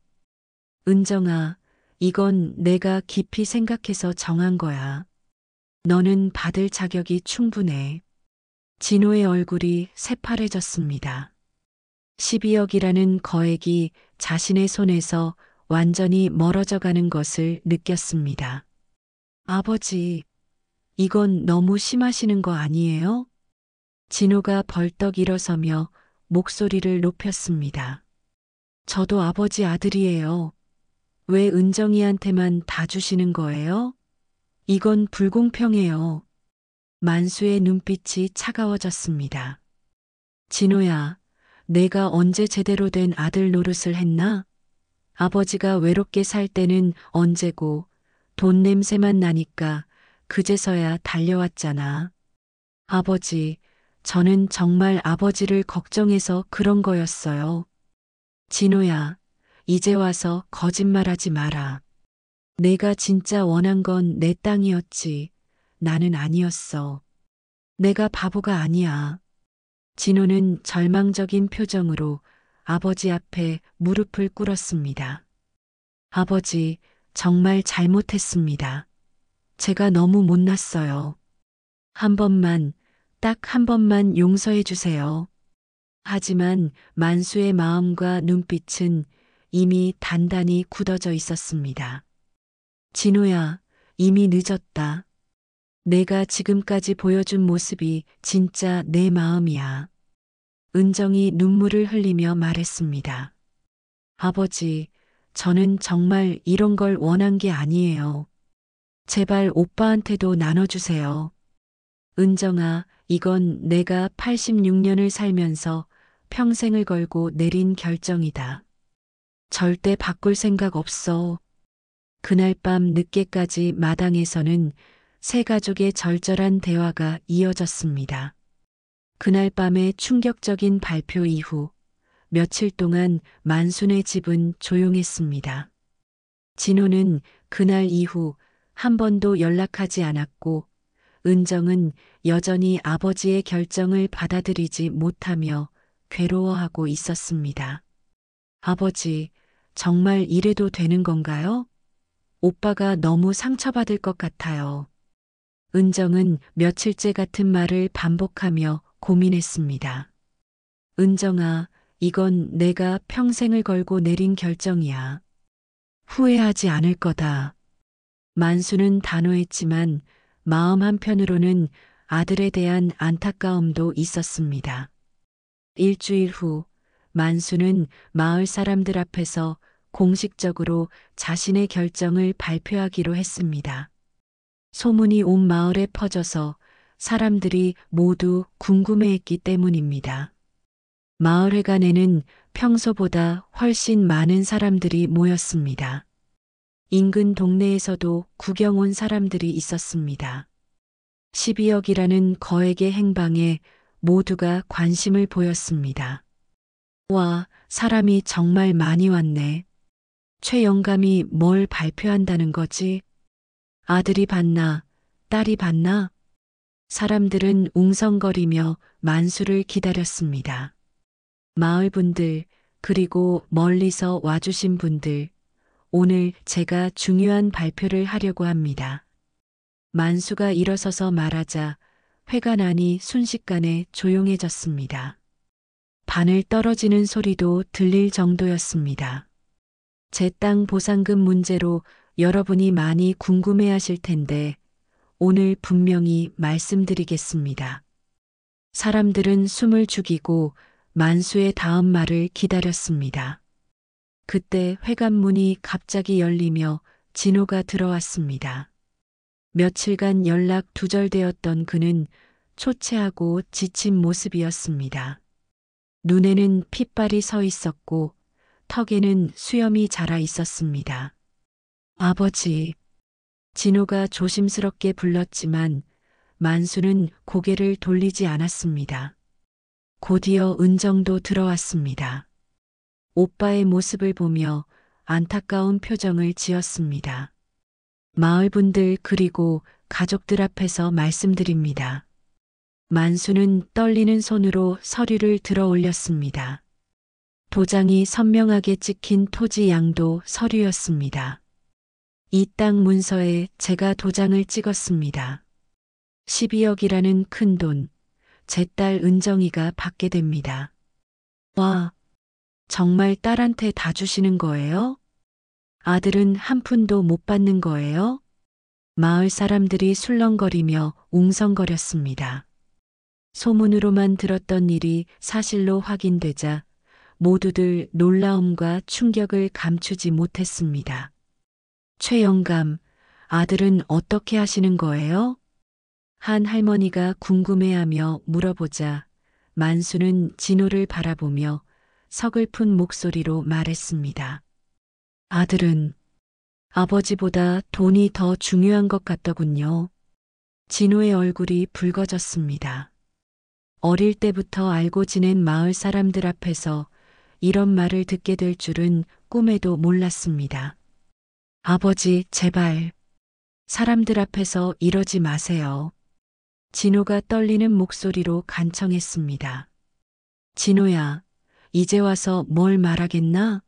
은정아, 이건 내가 깊이 생각해서 정한 거야. 너는 받을 자격이 충분해. 진호의 얼굴이 새파래졌습니다. 12억이라는 거액이 자신의 손에서 완전히 멀어져 가는 것을 느꼈습니다. 아버지, 이건 너무 심하시는 거 아니에요? 진호가 벌떡 일어서며 목소리를 높였습니다. 저도 아버지 아들이에요. 왜 은정이한테만 다 주시는 거예요? 이건 불공평해요. 만수의 눈빛이 차가워졌습니다. 진호야, 내가 언제 제대로 된 아들 노릇을 했나? 아버지가 외롭게 살 때는 언제고 돈 냄새만 나니까 그제서야 달려왔잖아. 아버지, 저는 정말 아버지를 걱정해서 그런 거였어요. 진호야, 이제 와서 거짓말하지 마라. 내가 진짜 원한 건 내 땅이었지. 나는 아니었어. 내가 바보가 아니야. 진호는 절망적인 표정으로 아버지 앞에 무릎을 꿇었습니다. 아버지, 정말 잘못했습니다. 제가 너무 못났어요. 한 번만, 딱 한 번만 용서해 주세요. 하지만 만수의 마음과 눈빛은 이미 단단히 굳어져 있었습니다. 진호야, 이미 늦었다. 내가 지금까지 보여준 모습이 진짜 내 마음이야. 은정이 눈물을 흘리며 말했습니다. 아버지, 저는 정말 이런 걸 원한 게 아니에요. 제발 오빠한테도 나눠주세요. 은정아, 이건 내가 86년을 살면서 평생을 걸고 내린 결정이다. 절대 바꿀 생각 없어. 그날 밤 늦게까지 마당에서는 세 가족의 절절한 대화가 이어졌습니다. 그날 밤의 충격적인 발표 이후 며칠 동안 만순의 집은 조용했습니다. 진호는 그날 이후 한 번도 연락하지 않았고 은정은 여전히 아버지의 결정을 받아들이지 못하며 괴로워하고 있었습니다. 아버지, 정말 이래도 되는 건가요? 오빠가 너무 상처받을 것 같아요. 은정은 며칠째 같은 말을 반복하며 고민했습니다. 은정아, 이건 내가 평생을 걸고 내린 결정이야. 후회하지 않을 거다. 만수는 단호했지만 마음 한편으로는 아들에 대한 안타까움도 있었습니다. 일주일 후 만수는 마을 사람들 앞에서 공식적으로 자신의 결정을 발표하기로 했습니다. 소문이 온 마을에 퍼져서 사람들이 모두 궁금해했기 때문입니다. 마을회관에는 평소보다 훨씬 많은 사람들이 모였습니다. 인근 동네에서도 구경 온 사람들이 있었습니다. 12억이라는 거액의 행방에 모두가 관심을 보였습니다. 와, 사람이 정말 많이 왔네. 최 영감이 뭘 발표한다는 거지? 아들이 봤나? 딸이 봤나? 사람들은 웅성거리며 만수를 기다렸습니다. 마을 분들, 그리고 멀리서 와주신 분들, 오늘 제가 중요한 발표를 하려고 합니다. 만수가 일어서서 말하자 회관 안이 순식간에 조용해졌습니다. 바늘 떨어지는 소리도 들릴 정도였습니다. 제 땅 보상금 문제로 여러분이 많이 궁금해하실 텐데 오늘 분명히 말씀드리겠습니다. 사람들은 숨을 죽이고 만수의 다음 말을 기다렸습니다. 그때 회관문이 갑자기 열리며 진호가 들어왔습니다. 며칠간 연락 두절되었던 그는 초췌하고 지친 모습이었습니다. 눈에는 핏발이 서 있었고 턱에는 수염이 자라 있었습니다. 아버지, 진호가 조심스럽게 불렀지만 만수는 고개를 돌리지 않았습니다. 곧이어 은정도 들어왔습니다. 오빠의 모습을 보며 안타까운 표정을 지었습니다. 마을 분들 그리고 가족들 앞에서 말씀드립니다. 만수는 떨리는 손으로 서류를 들어 올렸습니다. 도장이 선명하게 찍힌 토지 양도 서류였습니다. 이 땅 문서에 제가 도장을 찍었습니다. 12억이라는 큰 돈, 제 딸 은정이가 받게 됩니다. 와, 정말 딸한테 다 주시는 거예요? 아들은 한 푼도 못 받는 거예요? 마을 사람들이 술렁거리며 웅성거렸습니다. 소문으로만 들었던 일이 사실로 확인되자 모두들 놀라움과 충격을 감추지 못했습니다. 최 영감, 아들은 어떻게 하시는 거예요? 한 할머니가 궁금해하며 물어보자 만수는 진호를 바라보며 서글픈 목소리로 말했습니다. 아들은 아버지보다 돈이 더 중요한 것 같더군요. 진호의 얼굴이 붉어졌습니다. 어릴 때부터 알고 지낸 마을 사람들 앞에서 이런 말을 듣게 될 줄은 꿈에도 몰랐습니다. 아버지, 제발. 사람들 앞에서 이러지 마세요. 진호가 떨리는 목소리로 간청했습니다. 진호야, 이제 와서 뭘 말하겠나?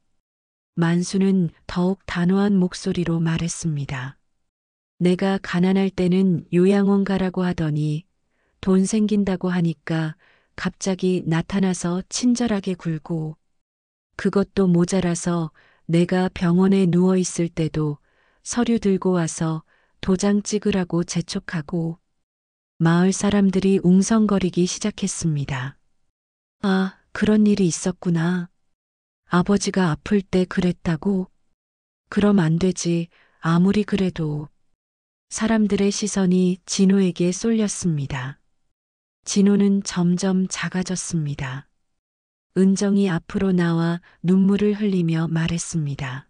만수는 더욱 단호한 목소리로 말했습니다. 내가 가난할 때는 요양원 가라고 하더니 돈 생긴다고 하니까 갑자기 나타나서 친절하게 굴고, 그것도 모자라서 내가 병원에 누워 있을 때도 서류 들고 와서 도장 찍으라고 재촉하고, 마을 사람들이 웅성거리기 시작했습니다. 아, 그런 일이 있었구나. 아버지가 아플 때 그랬다고? 그럼 안 되지. 아무리 그래도. 사람들의 시선이 진호에게 쏠렸습니다. 진호는 점점 작아졌습니다. 은정이 앞으로 나와 눈물을 흘리며 말했습니다.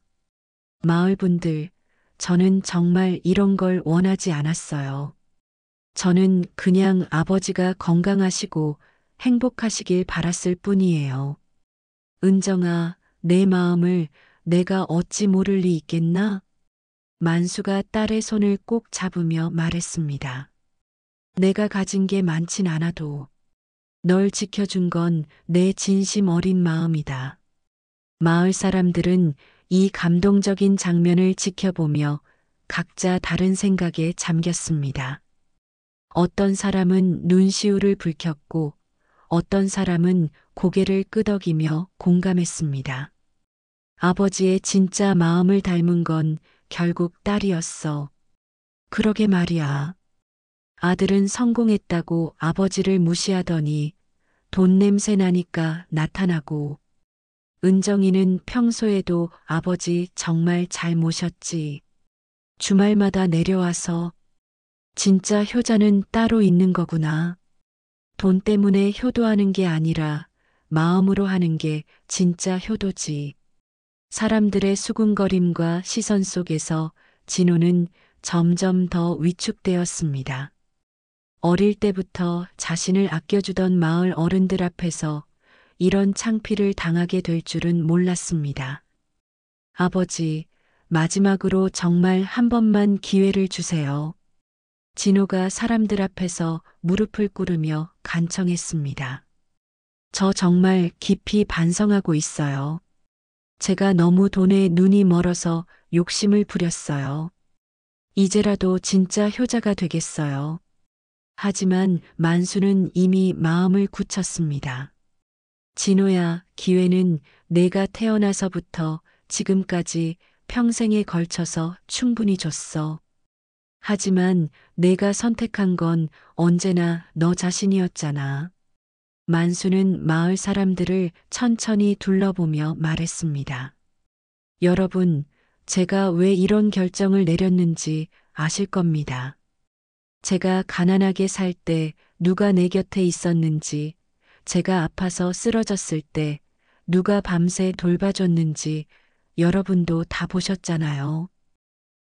마을 분들, 저는 정말 이런 걸 원하지 않았어요. 저는 그냥 아버지가 건강하시고 행복하시길 바랐을 뿐이에요. 은정아, 내 마음을 내가 어찌 모를 리 있겠나? 만수가 딸의 손을 꼭 잡으며 말했습니다. 내가 가진 게 많진 않아도 널 지켜준 건 내 진심 어린 마음이다. 마을 사람들은 이 감동적인 장면을 지켜보며 각자 다른 생각에 잠겼습니다. 어떤 사람은 눈시울을 붉혔고 어떤 사람은 고개를 끄덕이며 공감했습니다. 아버지의 진짜 마음을 닮은 건 결국 딸이었어. 그러게 말이야. 아들은 성공했다고 아버지를 무시하더니 돈 냄새 나니까 나타나고, 은정이는 평소에도 아버지 정말 잘 모셨지. 주말마다 내려와서 진짜 효자는 따로 있는 거구나. 돈 때문에 효도하는 게 아니라 마음으로 하는 게 진짜 효도지. 사람들의 수군거림과 시선 속에서 진호는 점점 더 위축되었습니다. 어릴 때부터 자신을 아껴주던 마을 어른들 앞에서 이런 창피를 당하게 될 줄은 몰랐습니다. 아버지, 마지막으로 정말 한 번만 기회를 주세요. 진호가 사람들 앞에서 무릎을 꿇으며 간청했습니다. 저 정말 깊이 반성하고 있어요. 제가 너무 돈에 눈이 멀어서 욕심을 부렸어요. 이제라도 진짜 효자가 되겠어요. 하지만 만수는 이미 마음을 굳혔습니다. 진호야, 기회는 내가 태어나서부터 지금까지 평생에 걸쳐서 충분히 줬어. 하지만 내가 선택한 건 언제나 너 자신이었잖아. 만수는 마을 사람들을 천천히 둘러보며 말했습니다. 여러분, 제가 왜 이런 결정을 내렸는지 아실 겁니다. 제가 가난하게 살 때 누가 내 곁에 있었는지, 제가 아파서 쓰러졌을 때 누가 밤새 돌봐줬는지 여러분도 다 보셨잖아요.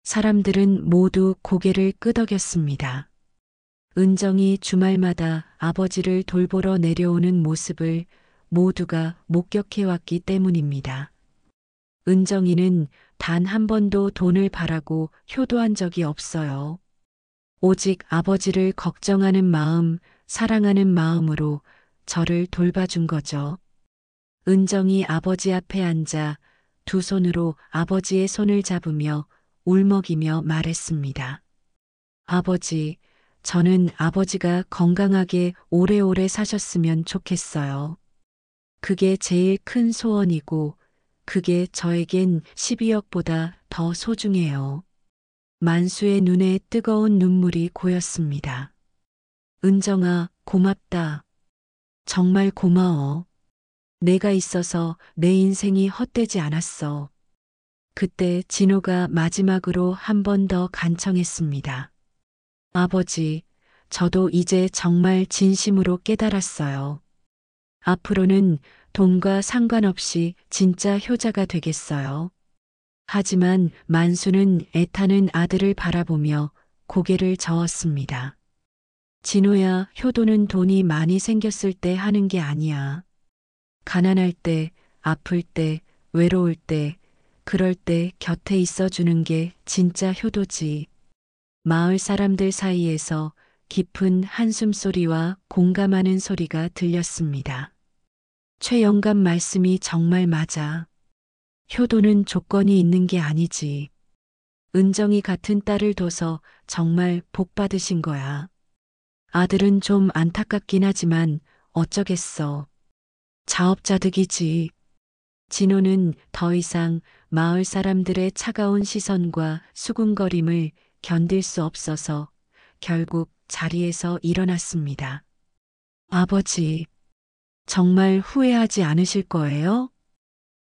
사람들은 모두 고개를 끄덕였습니다. 은정이 주말마다 아버지를 돌보러 내려오는 모습을 모두가 목격해왔기 때문입니다. 은정이는 단 한 번도 돈을 바라고 효도한 적이 없어요. 오직 아버지를 걱정하는 마음, 사랑하는 마음으로 저를 돌봐준 거죠. 은정이 아버지 앞에 앉아 두 손으로 아버지의 손을 잡으며 울먹이며 말했습니다. 아버지, 저는 아버지가 건강하게 오래오래 사셨으면 좋겠어요. 그게 제일 큰 소원이고, 그게 저에겐 12억보다 더 소중해요. 만수의 눈에 뜨거운 눈물이 고였습니다. 은정아, 고맙다. 정말 고마워. 내가 있어서 내 인생이 헛되지 않았어. 그때 진호가 마지막으로 한 번 더 간청했습니다. 아버지, 저도 이제 정말 진심으로 깨달았어요. 앞으로는 돈과 상관없이 진짜 효자가 되겠어요. 하지만 만수는 애타는 아들을 바라보며 고개를 저었습니다. 진호야, 효도는 돈이 많이 생겼을 때 하는 게 아니야. 가난할 때, 아플 때, 외로울 때, 그럴 때 곁에 있어주는 게 진짜 효도지. 마을 사람들 사이에서 깊은 한숨 소리와 공감하는 소리가 들렸습니다. 최 영감 말씀이 정말 맞아. 효도는 조건이 있는 게 아니지. 은정이 같은 딸을 둬서 정말 복 받으신 거야. 아들은 좀 안타깝긴 하지만 어쩌겠어. 자업자득이지. 진호는 더 이상 마을 사람들의 차가운 시선과 수군거림을 견딜 수 없어서 결국 자리에서 일어났습니다. 아버지, 정말 후회하지 않으실 거예요?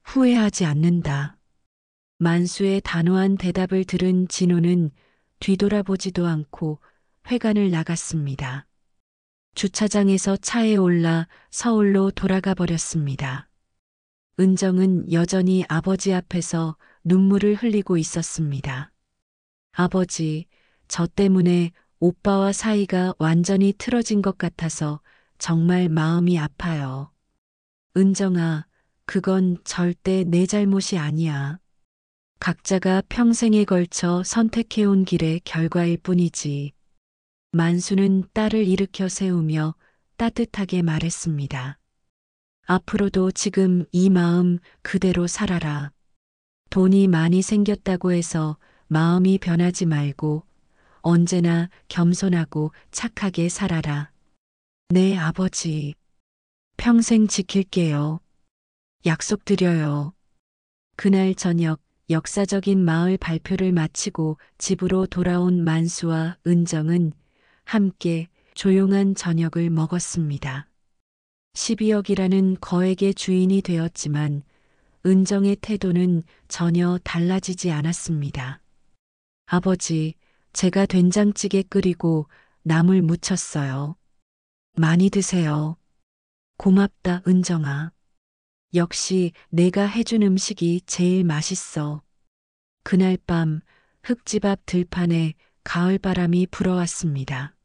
후회하지 않는다. 만수의 단호한 대답을 들은 진호는 뒤돌아보지도 않고 회관을 나갔습니다. 주차장에서 차에 올라 서울로 돌아가 버렸습니다. 은정은 여전히 아버지 앞에서 눈물을 흘리고 있었습니다. 아버지, 저 때문에 오빠와 사이가 완전히 틀어진 것 같아서 정말 마음이 아파요. 은정아, 그건 절대 내 잘못이 아니야. 각자가 평생에 걸쳐 선택해온 길의 결과일 뿐이지. 만수는 딸을 일으켜 세우며 따뜻하게 말했습니다. 앞으로도 지금 이 마음 그대로 살아라. 돈이 많이 생겼다고 해서 마음이 변하지 말고 언제나 겸손하고 착하게 살아라. 네, 아버지. 평생 지킬게요. 약속드려요. 그날 저녁 역사적인 마을 발표를 마치고 집으로 돌아온 만수와 은정은 함께 조용한 저녁을 먹었습니다. 12억이라는 거액의 주인이 되었지만 은정의 태도는 전혀 달라지지 않았습니다. 아버지, 제가 된장찌개 끓이고 나물 무쳤어요. 많이 드세요. 고맙다, 은정아. 역시 내가 해준 음식이 제일 맛있어. 그날 밤 흙집 앞 들판에 가을바람이 불어왔습니다.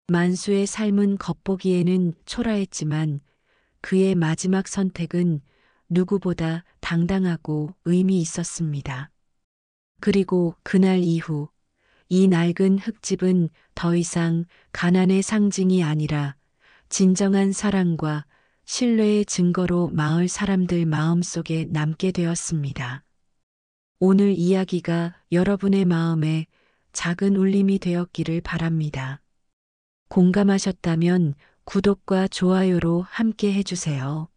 만수의 삶은 겉보기에는 초라했지만 그의 마지막 선택은 누구보다 당당하고 의미 있었습니다. 그리고 그날 이후 이 낡은 흙집은 더 이상 가난의 상징이 아니라 진정한 사랑과 신뢰의 증거로 마을 사람들 마음속에 남게 되었습니다. 오늘 이야기가 여러분의 마음에 작은 울림이 되었기를 바랍니다. 공감하셨다면 구독과 좋아요로 함께 해주세요.